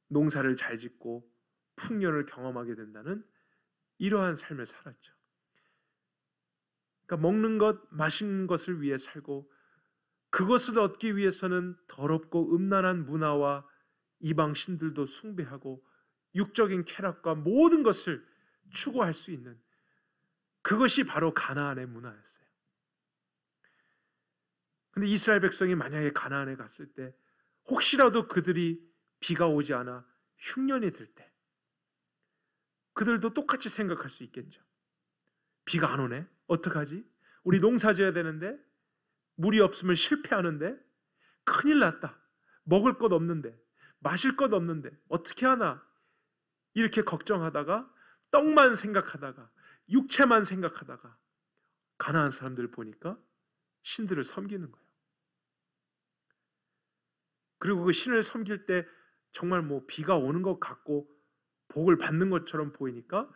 [SPEAKER 1] 농사를 잘 짓고 풍년을 경험하게 된다는 이러한 삶을 살았죠. 그러니까 먹는 것, 마시는 것을 위해 살고 그것을 얻기 위해서는 더럽고 음란한 문화와 이방 신들도 숭배하고 육적인 쾌락과 모든 것을 추구할 수 있는 그것이 바로 가나안의 문화였어요. 근데 이스라엘 백성이 만약에 가나안에 갔을 때 혹시라도 그들이 비가 오지 않아 흉년이 들 때 그들도 똑같이 생각할 수 있겠죠. 비가 안 오네? 어떡하지? 우리 농사 지어야 되는데 물이 없으면 실패하는데 큰일 났다. 먹을 것 없는데 마실 것 없는데 어떻게 하나? 이렇게 걱정하다가 떡만 생각하다가 육체만 생각하다가 가나안 사람들 보니까 신들을 섬기는 거예요. 그리고 그 신을 섬길 때 정말 뭐 비가 오는 것 같고 복을 받는 것처럼 보이니까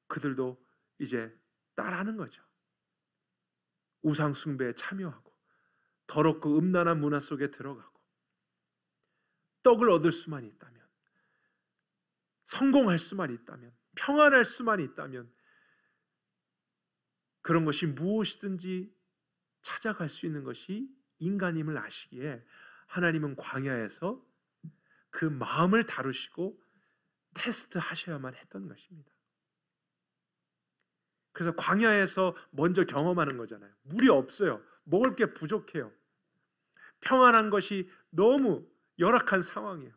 [SPEAKER 1] 그들도 이제 따라하는 거죠. 우상 숭배에 참여하고 더럽고 음란한 문화 속에 들어가고 떡을 얻을 수만 있다면, 성공할 수만 있다면, 평안할 수만 있다면 그런 것이 무엇이든지 찾아갈 수 있는 것이 인간임을 아시기에 하나님은 광야에서 그 마음을 다루시고 테스트하셔야만 했던 것입니다. 그래서 광야에서 먼저 경험하는 거잖아요. 물이 없어요. 먹을 게 부족해요. 평안한 것이 너무 열악한 상황이에요.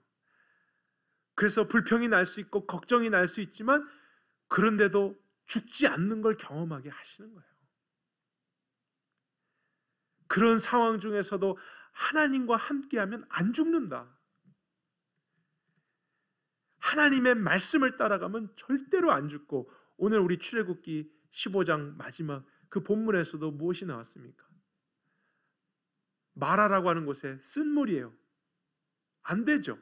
[SPEAKER 1] 그래서 불평이 날 수 있고 걱정이 날 수 있지만 그런데도 죽지 않는 걸 경험하게 하시는 거예요. 그런 상황 중에서도 하나님과 함께하면 안 죽는다. 하나님의 말씀을 따라가면 절대로 안 죽고, 오늘 우리 출애굽기 15장 마지막 그 본문에서도 무엇이 나왔습니까? 마라라고 하는 곳에 쓴 물이에요. 안 되죠.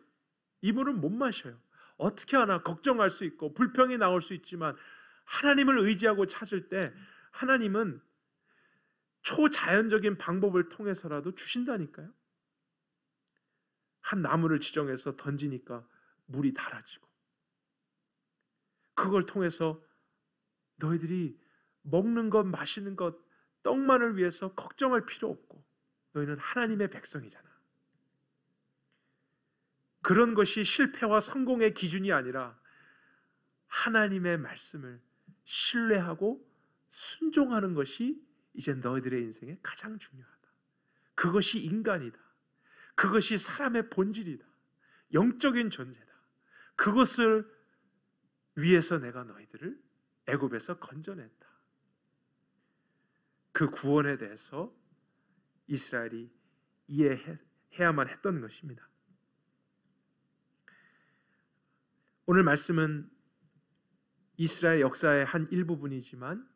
[SPEAKER 1] 이 물은 못 마셔요. 어떻게 하나 걱정할 수 있고 불평이 나올 수 있지만 하나님을 의지하고 찾을 때 하나님은 초자연적인 방법을 통해서라도 주신다니까요. 한 나무를 지정해서 던지니까 물이 달아지고, 그걸 통해서 너희들이 먹는 것, 마시는 것, 떡만을 위해서 걱정할 필요 없고 너희는 하나님의 백성이잖아. 그런 것이 실패와 성공의 기준이 아니라 하나님의 말씀을 신뢰하고 순종하는 것이 이제 너희들의 인생에 가장 중요하다. 그것이 인간이다. 그것이 사람의 본질이다. 영적인 존재다. 그것을 위해서 내가 너희들을 애굽에서 건져냈다. 그 구원에 대해서 이스라엘이 이해해야만 했던 것입니다. 오늘 말씀은 이스라엘 역사의 한 일부분이지만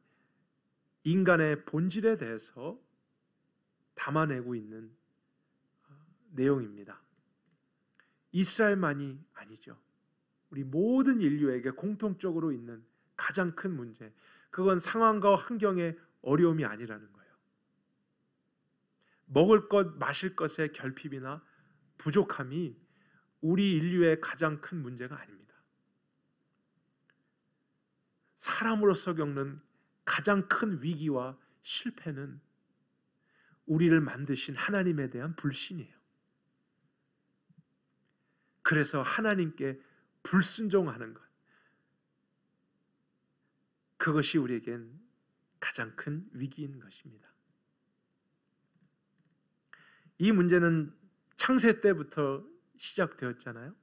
[SPEAKER 1] 인간의 본질에 대해서 담아내고 있는 내용입니다. 이스라엘만이 아니죠. 우리 모든 인류에게 공통적으로 있는 가장 큰 문제, 그건 상황과 환경의 어려움이 아니라는 거예요. 먹을 것, 마실 것의 결핍이나 부족함이 우리 인류의 가장 큰 문제가 아닙니다. 사람으로서 겪는 가장 큰 위기와 실패는 우리를 만드신 하나님에 대한 불신이에요. 그래서 하나님께 불순종하는 것, 그것이 우리에겐 가장 큰 위기인 것입니다. 이 문제는 창세 때부터 시작되었잖아요.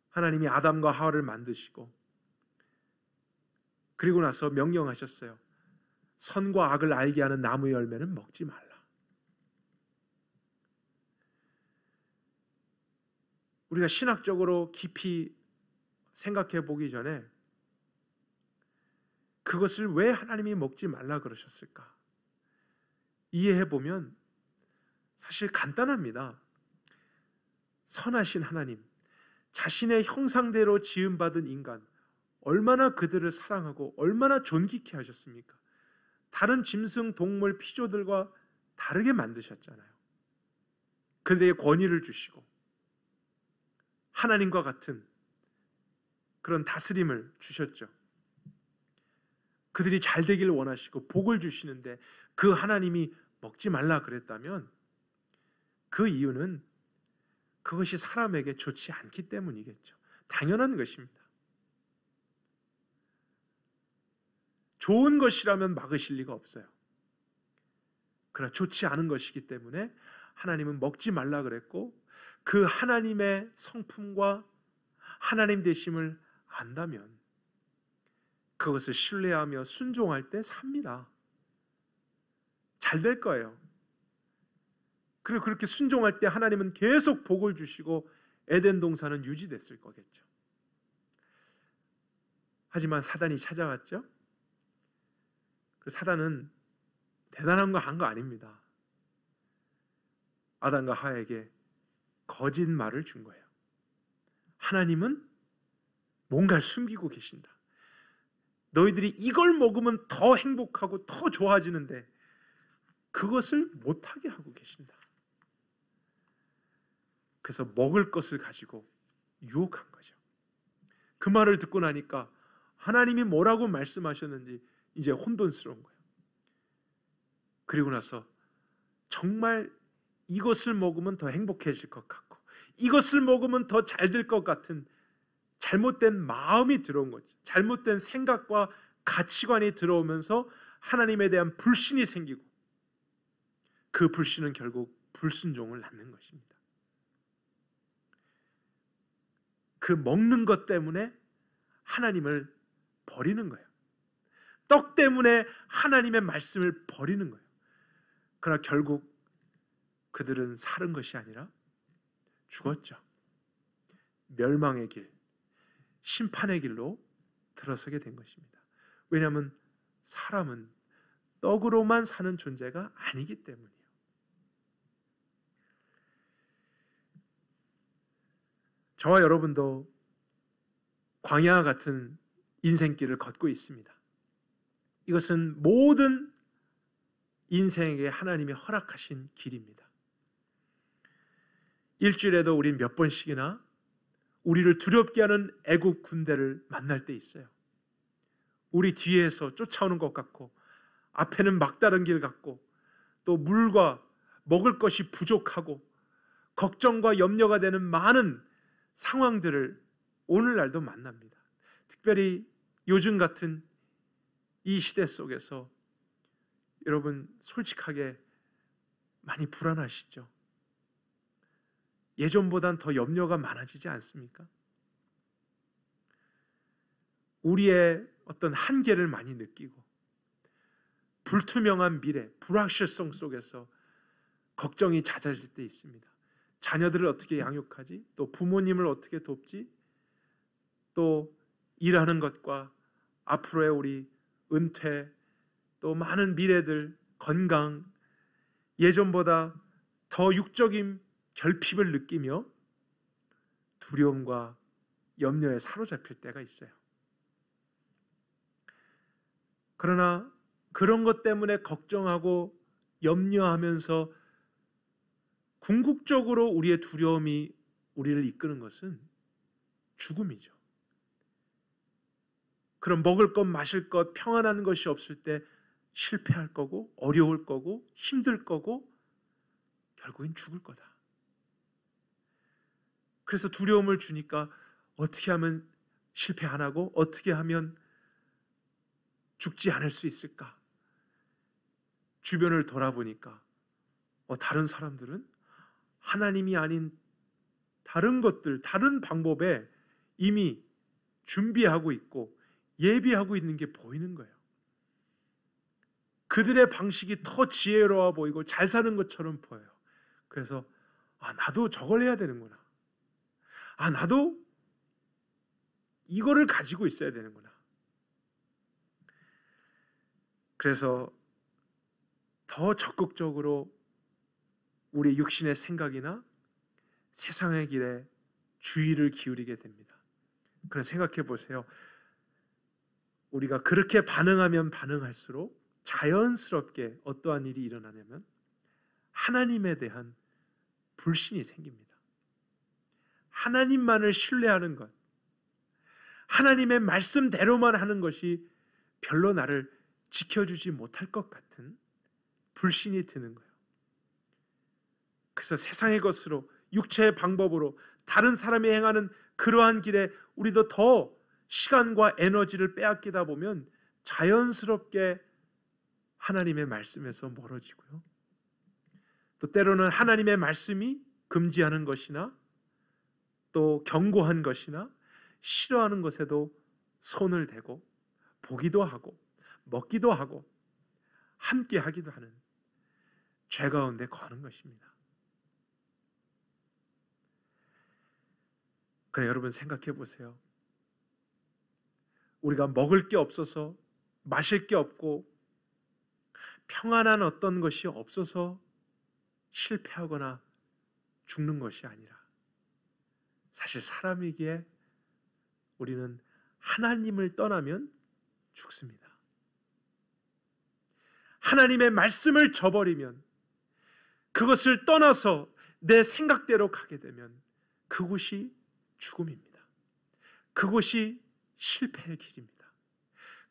[SPEAKER 1] 하나님이 아담과 하와를 만드시고 그리고 나서 명령하셨어요. 선과 악을 알게 하는 나무 열매는 먹지 말라. 우리가 신학적으로 깊이 생각해 보기 전에 그것을 왜 하나님이 먹지 말라 그러셨을까? 이해해 보면 사실 간단합니다. 선하신 하나님, 자신의 형상대로 지음받은 인간, 얼마나 그들을 사랑하고 얼마나 존귀케 하셨습니까? 다른 짐승, 동물, 피조들과 다르게 만드셨잖아요. 그들에게 권위를 주시고 하나님과 같은 그런 다스림을 주셨죠. 그들이 잘 되길 원하시고 복을 주시는데 그 하나님이 먹지 말라 그랬다면 그 이유는 그것이 사람에게 좋지 않기 때문이겠죠. 당연한 것입니다. 좋은 것이라면 막으실 리가 없어요. 그러나 좋지 않은 것이기 때문에 하나님은 먹지 말라 그랬고, 그 하나님의 성품과 하나님 되심을 안다면 그것을 신뢰하며 순종할 때 삽니다. 잘 될 거예요. 그리고 그렇게 순종할 때 하나님은 계속 복을 주시고 에덴 동산은 유지됐을 거겠죠. 하지만 사단이 찾아왔죠. 그 사단은 대단한 거 한 거 아닙니다. 아담과 하와에게 거짓말을 준 거예요. 하나님은 뭔가를 숨기고 계신다. 너희들이 이걸 먹으면 더 행복하고 더 좋아지는데 그것을 못하게 하고 계신다. 그래서 먹을 것을 가지고 유혹한 거죠. 그 말을 듣고 나니까 하나님이 뭐라고 말씀하셨는지 이제 혼돈스러운 거예요. 그리고 나서 정말 이것을 먹으면 더 행복해질 것 같고 이것을 먹으면 더 잘 될 것 같은 잘못된 마음이 들어온 거죠. 잘못된 생각과 가치관이 들어오면서 하나님에 대한 불신이 생기고 그 불신은 결국 불순종을 낳는 것입니다. 그 먹는 것 때문에 하나님을 버리는 거예요. 떡 때문에 하나님의 말씀을 버리는 거예요. 그러나 결국 그들은 살은 것이 아니라 죽었죠. 멸망의 길, 심판의 길로 들어서게 된 것입니다. 왜냐하면 사람은 떡으로만 사는 존재가 아니기 때문이에요. 저와 여러분도 광야와 같은 인생길을 걷고 있습니다. 이것은 모든 인생에게 하나님이 허락하신 길입니다. 일주일에도 우린 몇 번씩이나 우리를 두렵게 하는 애국 군대를 만날 때 있어요. 우리 뒤에서 쫓아오는 것 같고 앞에는 막다른 길 같고 또 물과 먹을 것이 부족하고 걱정과 염려가 되는 많은 상황들을 오늘날도 만납니다. 특별히 요즘 같은 이 시대 속에서 여러분 솔직하게 많이 불안하시죠? 예전보단 더 염려가 많아지지 않습니까? 우리의 어떤 한계를 많이 느끼고 불투명한 미래, 불확실성 속에서 걱정이 잦아질 때 있습니다. 자녀들을 어떻게 양육하지? 또 부모님을 어떻게 돕지? 또 일하는 것과 앞으로의 우리 은퇴, 또 많은 미래들, 건강, 예전보다 더 육적인 결핍을 느끼며 두려움과 염려에 사로잡힐 때가 있어요. 그러나 그런 것 때문에 걱정하고 염려하면서 궁극적으로 우리의 두려움이 우리를 이끄는 것은 죽음이죠. 그럼 먹을 것, 마실 것, 평안한 것이 없을 때 실패할 거고 어려울 거고 힘들 거고 결국엔 죽을 거다. 그래서 두려움을 주니까 어떻게 하면 실패 안 하고 어떻게 하면 죽지 않을 수 있을까? 주변을 돌아보니까 다른 사람들은 하나님이 아닌 다른 것들, 다른 방법에 이미 준비하고 있고 예비하고 있는 게 보이는 거예요. 그들의 방식이 더 지혜로워 보이고 잘 사는 것처럼 보여요. 그래서 나도 저걸 해야 되는구나. 나도 이거를 가지고 있어야 되는구나. 그래서 더 적극적으로 우리 육신의 생각이나 세상의 길에 주의를 기울이게 됩니다. 그래서 생각해 보세요. 우리가 그렇게 반응하면 반응할수록 자연스럽게 어떠한 일이 일어나냐면 하나님에 대한 불신이 생깁니다. 하나님만을 신뢰하는 것, 하나님의 말씀대로만 하는 것이 별로 나를 지켜주지 못할 것 같은 불신이 드는 거예요. 그래서 세상의 것으로, 육체의 방법으로 다른 사람이 행하는 그러한 길에 우리도 더 시간과 에너지를 빼앗기다 보면 자연스럽게 하나님의 말씀에서 멀어지고요. 또 때로는 하나님의 말씀이 금지하는 것이나 또 경고한 것이나 싫어하는 것에도 손을 대고 보기도 하고 먹기도 하고 함께 하기도 하는 죄 가운데 거하는 것입니다. 그래, 여러분 생각해 보세요. 우리가 먹을 게 없어서, 마실 게 없고 평안한 어떤 것이 없어서 실패하거나 죽는 것이 아니라, 사실 사람이기에 우리는 하나님을 떠나면 죽습니다. 하나님의 말씀을 저버리면, 그것을 떠나서 내 생각대로 가게 되면 그곳이 죽음입니다. 그것이 실패의 길입니다.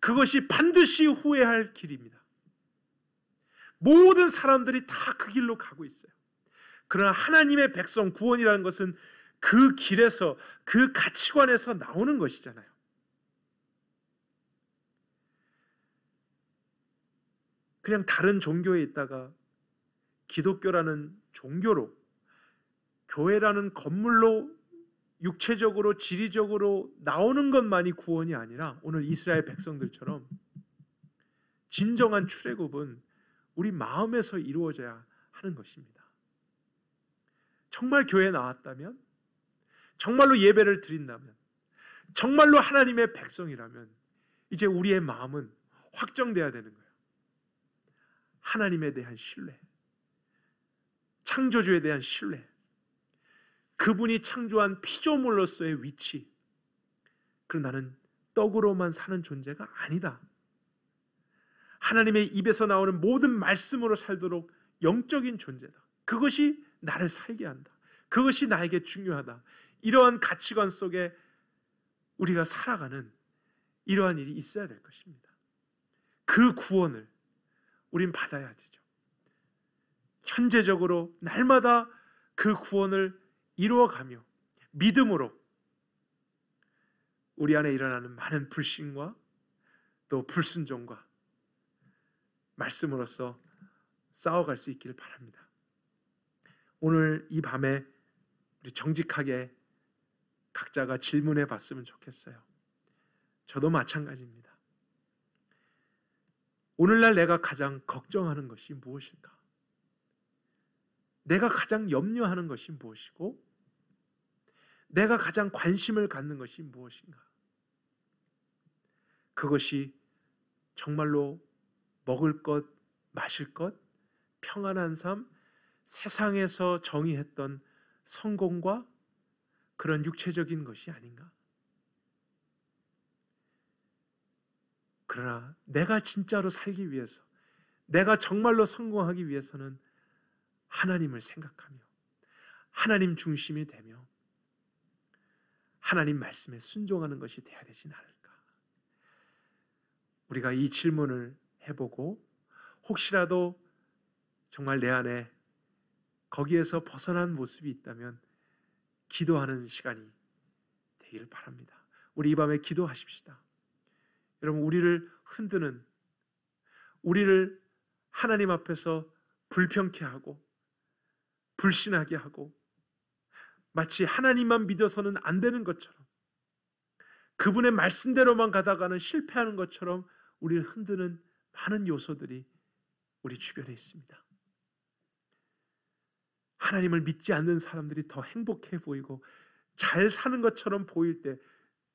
[SPEAKER 1] 그것이 반드시 후회할 길입니다. 모든 사람들이 다 그 길로 가고 있어요. 그러나 하나님의 백성, 구원이라는 것은 그 길에서, 그 가치관에서 나오는 것이잖아요. 그냥 다른 종교에 있다가 기독교라는 종교로, 교회라는 건물로 육체적으로, 지리적으로 나오는 것만이 구원이 아니라, 오늘 이스라엘 백성들처럼 진정한 출애굽은 우리 마음에서 이루어져야 하는 것입니다. 정말 교회에 나왔다면, 정말로 예배를 드린다면, 정말로 하나님의 백성이라면 이제 우리의 마음은 확정돼야 되는 거예요. 하나님에 대한 신뢰, 창조주에 대한 신뢰, 그분이 창조한 피조물로서의 위치, 그럼 나는 떡으로만 사는 존재가 아니다. 하나님의 입에서 나오는 모든 말씀으로 살도록 영적인 존재다. 그것이 나를 살게 한다. 그것이 나에게 중요하다. 이러한 가치관 속에 우리가 살아가는 이러한 일이 있어야 될 것입니다. 그 구원을 우린 받아야 되죠. 현재적으로 날마다 그 구원을 이루어가며 믿음으로 우리 안에 일어나는 많은 불신과 또 불순종과 말씀으로써 싸워갈 수 있기를 바랍니다. 오늘 이 밤에 우리 정직하게 각자가 질문해 봤으면 좋겠어요. 저도 마찬가지입니다. 오늘날 내가 가장 걱정하는 것이 무엇일까? 내가 가장 염려하는 것이 무엇이고, 내가 가장 관심을 갖는 것이 무엇인가? 그것이 정말로 먹을 것, 마실 것, 평안한 삶, 세상에서 정의했던 성공과 그런 육체적인 것이 아닌가? 그러나 내가 진짜로 살기 위해서, 내가 정말로 성공하기 위해서는 하나님을 생각하며 하나님 중심이 되며 하나님 말씀에 순종하는 것이 되어야 되지 않을까? 우리가 이 질문을 해보고 혹시라도 정말 내 안에 거기에서 벗어난 모습이 있다면 기도하는 시간이 되기를 바랍니다. 우리 이 밤에 기도하십시다. 여러분, 우리를 흔드는, 우리를 하나님 앞에서 불평케 하고 불신하게 하고 마치 하나님만 믿어서는 안 되는 것처럼, 그분의 말씀대로만 가다가는 실패하는 것처럼 우리를 흔드는 많은 요소들이 우리 주변에 있습니다. 하나님을 믿지 않는 사람들이 더 행복해 보이고 잘 사는 것처럼 보일 때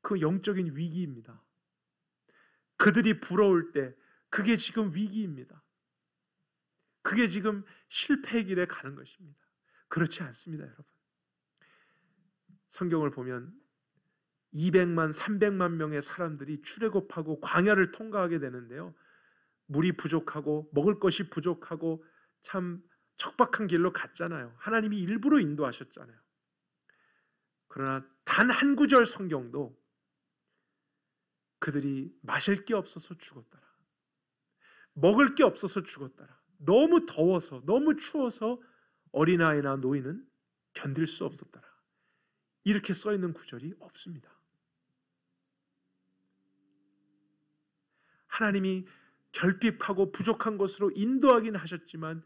[SPEAKER 1] 그 영적인 위기입니다. 그들이 부러울 때 그게 지금 위기입니다. 그게 지금 실패의 길에 가는 것입니다. 그렇지 않습니다, 여러분. 성경을 보면 200만, 300만 명의 사람들이 출애굽하고 광야를 통과하게 되는데요, 물이 부족하고 먹을 것이 부족하고 참 척박한 길로 갔잖아요. 하나님이 일부러 인도하셨잖아요. 그러나 단 한 구절 성경도 그들이 마실 게 없어서 죽었더라. 먹을 게 없어서 죽었더라. 너무 더워서, 너무 추워서 어린아이나 노인은 견딜 수 없었더라. 이렇게 써 있는 구절이 없습니다. 하나님이 결핍하고 부족한 것으로 인도하긴 하셨지만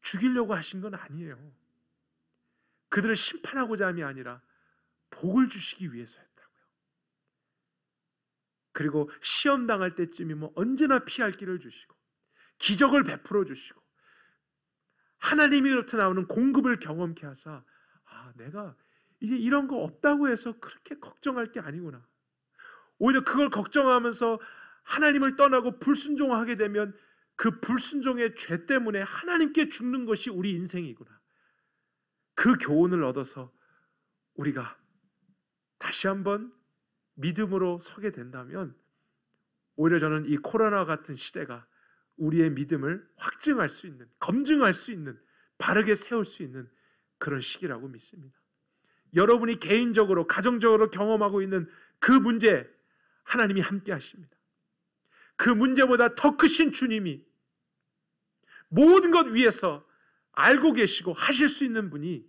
[SPEAKER 1] 죽이려고 하신 건 아니에요. 그들을 심판하고자 함이 아니라 복을 주시기 위해서였다고요. 그리고 시험 당할 때쯤이면 언제나 피할 길을 주시고 기적을 베풀어 주시고 하나님으로부터 나오는 공급을 경험케 하사, 내가 이게 이런 거 없다고 해서 그렇게 걱정할 게 아니구나. 오히려 그걸 걱정하면서 하나님을 떠나고 불순종하게 되면 그 불순종의 죄 때문에 하나님께 죽는 것이 우리 인생이구나. 그 교훈을 얻어서 우리가 다시 한번 믿음으로 서게 된다면, 오히려 저는 이 코로나 같은 시대가 우리의 믿음을 확증할 수 있는, 검증할 수 있는, 바르게 세울 수 있는 그런 시기라고 믿습니다. 여러분이 개인적으로, 가정적으로 경험하고 있는 그 문제, 하나님이 함께 하십니다. 그 문제보다 더 크신 주님이 모든 것 위에서 알고 계시고 하실 수 있는 분이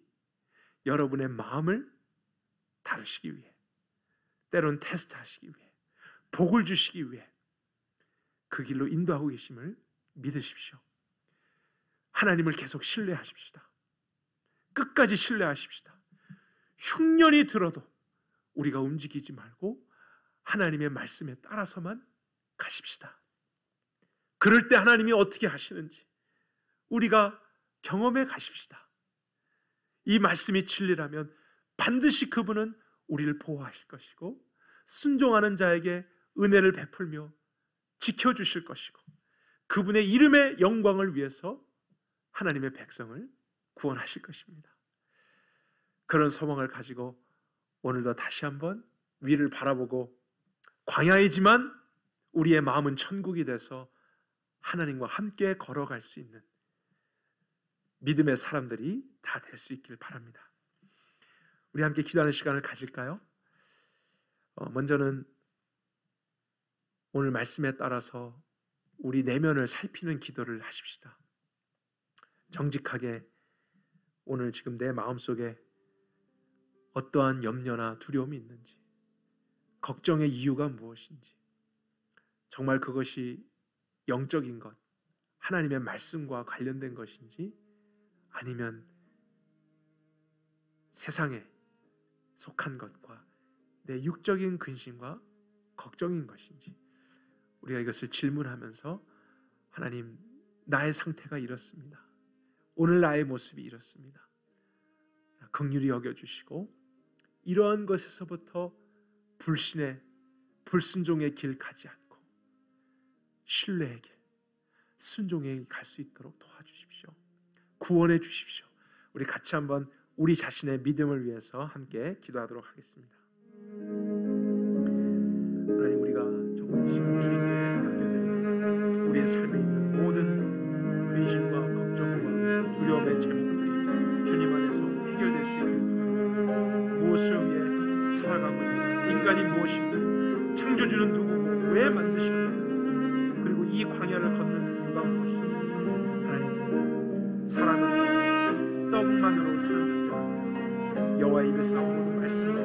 [SPEAKER 1] 여러분의 마음을 다루시기 위해, 때론 테스트하시기 위해, 복을 주시기 위해 그 길로 인도하고 계심을 믿으십시오. 하나님을 계속 신뢰하십시다. 끝까지 신뢰하십시다. 흉년이 들어도 우리가 움직이지 말고 하나님의 말씀에 따라서만 가십시다. 그럴 때 하나님이 어떻게 하시는지 우리가 경험해 가십시다. 이 말씀이 진리라면 반드시 그분은 우리를 보호하실 것이고 순종하는 자에게 은혜를 베풀며 지켜주실 것이고 그분의 이름의 영광을 위해서 하나님의 백성을 구원하실 것입니다. 그런 소망을 가지고 오늘도 다시 한번 위를 바라보고 광야이지만 우리의 마음은 천국이 돼서 하나님과 함께 걸어갈 수 있는 믿음의 사람들이 다 될 수 있길 바랍니다. 우리 함께 기도하는 시간을 가질까요? 먼저는 오늘 말씀에 따라서 우리 내면을 살피는 기도를 하십시다. 정직하게 오늘 지금 내 마음속에 어떠한 염려나 두려움이 있는지, 걱정의 이유가 무엇인지, 정말 그것이 영적인 것, 하나님의 말씀과 관련된 것인지 아니면 세상에 속한 것과 내 육적인 근심과 걱정인 것인지 우리가 이것을 질문하면서 하나님, 나의 상태가 이렇습니다. 오늘 나의 모습이 이렇습니다. 긍휼히 여겨주시고 이러한 것에서부터 불신의, 불순종의 길 가지 않고 신뢰의 길, 순종의 길 갈 수 있도록 도와주십시오. 구원해 주십시오. 우리 같이 한번 우리 자신의 믿음을 위해서 함께 기도하도록 하겠습니다. 하나님, 우리가 정말 이 시간 주님께 맡겨드리는 우리의 삶에 있는 모든 근심과 걱정과 두려움의 제목들이 주님 안에서 해결될 수 있길 바랍니다. 무엇을 위해 살아가고 있는 인간이 무엇인가, 창조주는 누구고 왜 만드셨나요? 그리고 이 광야를 걷는 이유가 무엇인가? 하나님, 사람은 떡만으로 사는 존재가 아니라 여호와의 입에서 나오는 모든 말씀으로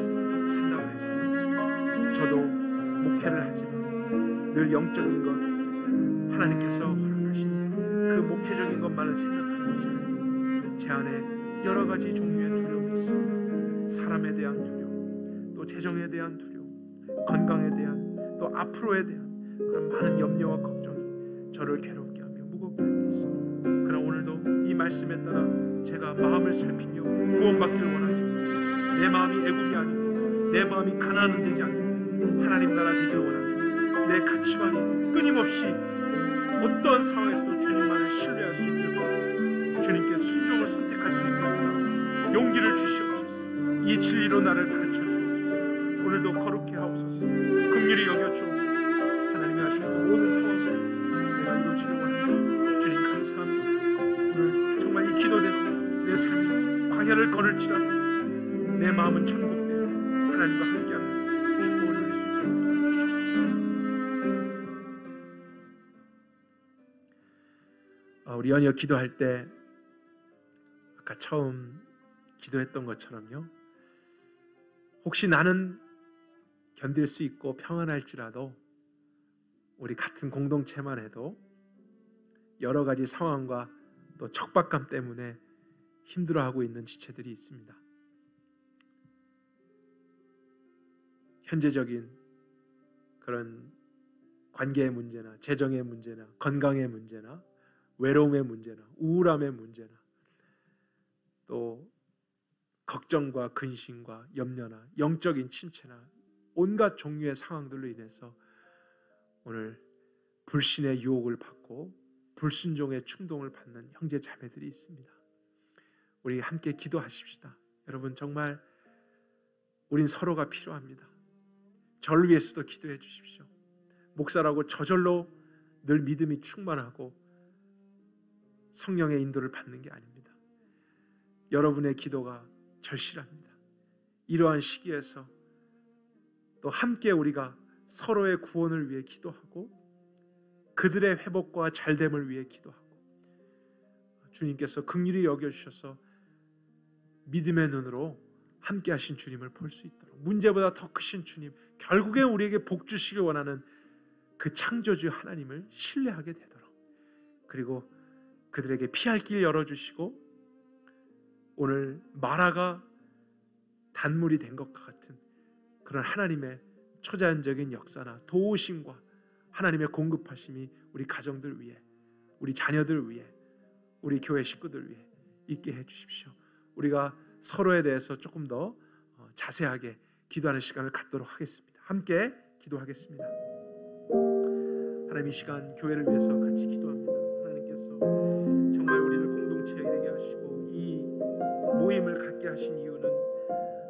[SPEAKER 1] 산다고 했습니다. 저도 목회를 하지만 늘 영적인 것, 하나님께서 허락하신 그 목회적인 것만을 생각하는 것이 아니고 제 안에 여러 가지 종류의 두려움이 있습니다. 사람에 대한 두려움, 또 재정에 대한 두려움, 건강에 대한, 또 앞으로에 대한 그런 많은 염려와 걱정이 저를 괴롭게 하며 무겁게 할 때 있습니다. 그러나 오늘도 이 말씀에 따라 제가 마음을 살피며 구원받기를 원합니다. 내 마음이 애국이 아니고 내 마음이 가난은 되지 않고 하나님 나라 되기를 원합니다. 내 가치관이 끊임없이 어떠한 상황에서도 주님만을 신뢰할 수 있도록 주님께 순종을 선택할 수 있도록 용기를 주시옵소서. 이 진리로 나를 가르쳐 주옵소서. 오늘도 거룩해 하옵소서. 긍휼히 여겨 주옵소서. 하나님이 하시는 모든 상황 속에서 내가 이루어지길 원합니다. 주님 감사합니다. 오늘 정말 이 기도대로 내 삶이 광야를 걸을지라도 내 마음은 천국되어 하나님과 함께하는 축복을 누릴 수 있도록 우리 연이어 기도할 때 아까 처음 기도했던 것처럼요, 혹시 나는 견딜 수 있고 평안할지라도 우리 같은 공동체만 해도 여러 가지 상황과 또 척박감 때문에 힘들어하고 있는 지체들이 있습니다. 현재적인 그런 관계의 문제나 재정의 문제나 건강의 문제나 외로움의 문제나 우울함의 문제나 또 걱정과 근심과 염려나 영적인 침체나 온갖 종류의 상황들로 인해서 오늘 불신의 유혹을 받고 불순종의 충동을 받는 형제 자매들이 있습니다. 우리 함께 기도하십시다. 여러분, 정말 우린 서로가 필요합니다. 저를 위해서도 기도해 주십시오. 목사라고 저절로 늘 믿음이 충만하고 성령의 인도를 받는 게 아닙니다. 여러분의 기도가 절실합니다. 이러한 시기에서 또 함께 우리가 서로의 구원을 위해 기도하고 그들의 회복과 잘됨을 위해 기도하고 주님께서 긍휼히 여겨주셔서 믿음의 눈으로 함께 하신 주님을 볼 수 있도록, 문제보다 더 크신 주님, 결국엔 우리에게 복 주시길 원하는 그 창조주 하나님을 신뢰하게 되도록, 그리고 그들에게 피할 길 열어주시고 오늘 마라가 단물이 된 것과 같은 그런 하나님의 초자연적인 역사나 도우심과 하나님의 공급하심이 우리 가정들 위해, 우리 자녀들 위해, 우리 교회 식구들 위해 있게 해주십시오. 우리가 서로에 대해서 조금 더 자세하게 기도하는 시간을 갖도록 하겠습니다. 함께 기도하겠습니다. 하나님, 이 시간 교회를 위해서 같이 기도합니다. 하나님께서 정말 우리를 공동체에 되게 하시고 이 모임을 갖게 하신 이유는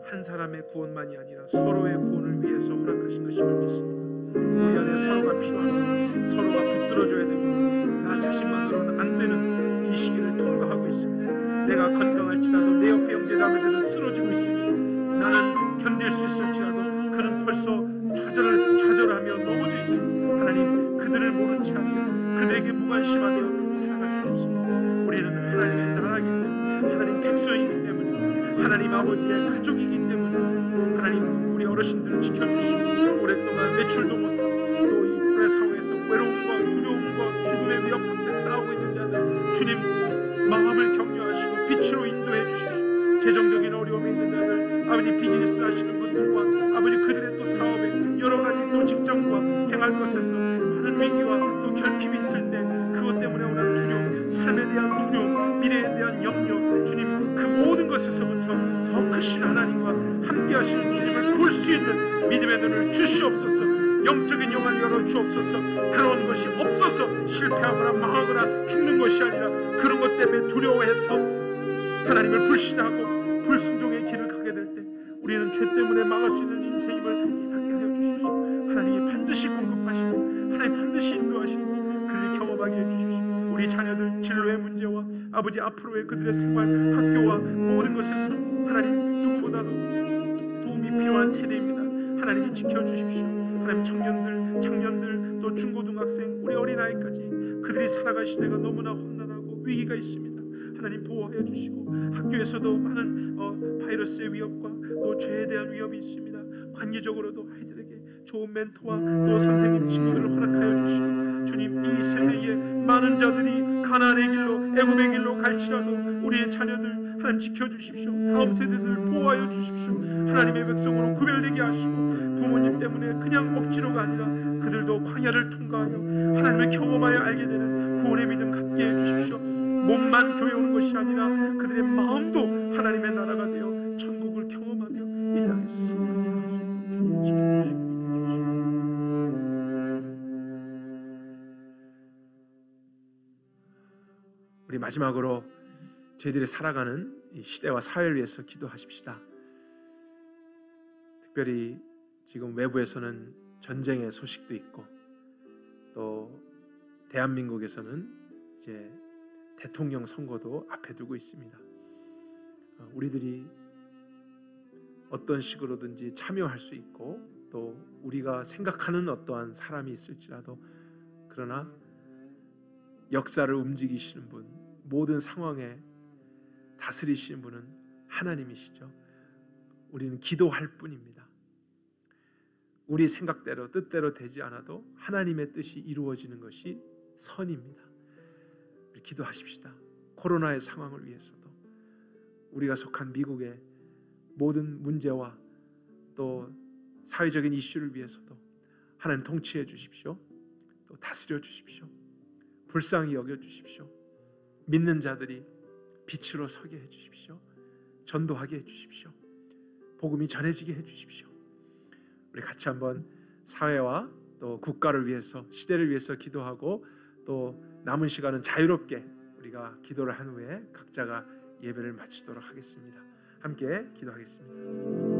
[SPEAKER 1] 한 사람의 구원만이 아니라 서로의 구원을 위해서 허락하신 것임을 믿습니다. 우리 안에 서로가 필요합니다. 서로가 붙들어줘야 됩니다. 나 자신만으로는 안 되는 이 시기를 통과하고 있습니다. 내가 건강할지라도 내 옆에 형제자매들은 쓰러지고 있습니다. 나는 견딜 수 있을지라도 그는 벌써 좌절하며 넘어져 있습니다. 하나님, 그들을 모른 채 하며 그들에게 무관심하며 살아갈 수 없습니다. 우리는 하나님의 나라이기 때문에, 하나님 백성이기 때문에, 하나님 아버지의 가족이기 때문에 하나님 우리 어르신들을 지켜주시고 오랫동안 외출도 못하고 또 이 불의 상황에서 외로움과 두려움과 죽음의 위협 앞에 싸우고 있는 자들, 주님 마음을 격려하시고 빛으로 인도해 주십시오. 재정적인 어려움에 있는 자들, 아버지 비즈니스 하시는 분들과 아버지 그들의 또 사업에 여러 가지 또 직장과 행할 것에서 많은 위기와 또 결핍이 있을 때 그것 때문에 오는 두려움, 삶에 대한 두려움, 미래에 대한 염려, 주님 그 모든 것에서부터 더 크신 하나님과 함께 하시는 주님을 볼 수 있는 믿음의 눈을 주시옵소서. 영적인 영을 열어주옵소서. 그런 것이 없어서 실패하거나 망하거나 죽는 것이 아니라 그런 것 때문에 두려워해서 하나님을 불신하고 불순종의 길을 가게 될 때 우리는 죄 때문에 망할 수 있는 인생임을 깨닫게 하여 주십시오. 하나님이 반드시 공급하시고 하나님 반드시 인도하시는 그들이 경험하게 해주십시오. 우리 자녀들 진로의 문제와 아버지 앞으로의 그들의 생활, 학교와 모든 것에서 하나님 누구보다도 도움이 필요한 세대입니다. 하나님이 지켜주십시오. 하나님 청년들, 장년들, 또 중고등학생, 우리 어린아이까지 그들이 살아갈 시대가 너무나 험난하고 위기가 있습니다. 하나님 보호하여 주시고 학교에서도 많은 바이러스의 위협과 또 죄에 대한 위협이 있습니다. 관계적으로도 아이들에게 좋은 멘토와 또 선생님, 친구들을 허락하여 주시고 주님 이 세대에 많은 자들이 가나안의 길로 애굽의 길로 갈지라도 우리의 자녀들 하나님 지켜주십시오. 다음 세대들 보호하여 주십시오. 하나님의 백성으로 구별되게 하시고 부모님 때문에 그냥 억지로가 아니라 그들도 광야를 통과하여 하나님을 경험하여 알게 되는 구원의 믿음 갖게 해주십시오. 몸만 교회 오는 것이 아니라 그들의 마음도 하나님의 나라가 되어 천국을 경험하며 이 땅에서 승리할 수 있는 주님 지켜주시고 우리 마지막으로 저희들이 살아가는 이 시대와 사회를 위해서 기도하십시다. 특별히 지금 외부에서는 전쟁의 소식도 있고 또 대한민국에서는 이제 대통령 선거도 앞에 두고 있습니다. 우리들이 어떤 식으로든지 참여할 수 있고 또 우리가 생각하는 어떠한 사람이 있을지라도 그러나 역사를 움직이시는 분, 모든 상황에 다스리시는 분은 하나님이시죠. 우리는 기도할 뿐입니다. 우리 생각대로 뜻대로 되지 않아도 하나님의 뜻이 이루어지는 것이 선입니다. 우리 기도하십시다. 코로나의 상황을 위해서도, 우리가 속한 미국의 모든 문제와 또 사회적인 이슈를 위해서도 하나님 통치해 주십시오. 또 다스려 주십시오. 불쌍히 여겨 주십시오. 믿는 자들이 빛으로 서게 해 주십시오. 전도하게 해 주십시오. 복음이 전해지게 해 주십시오. 우리 같이 한번 사회와 또 국가를 위해서, 시대를 위해서 기도하고, 또 남은 시간은 자유롭게 우리가 기도를 한 후에 각자가 예배를 마치도록 하겠습니다. 함께 기도하겠습니다.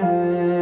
[SPEAKER 2] 해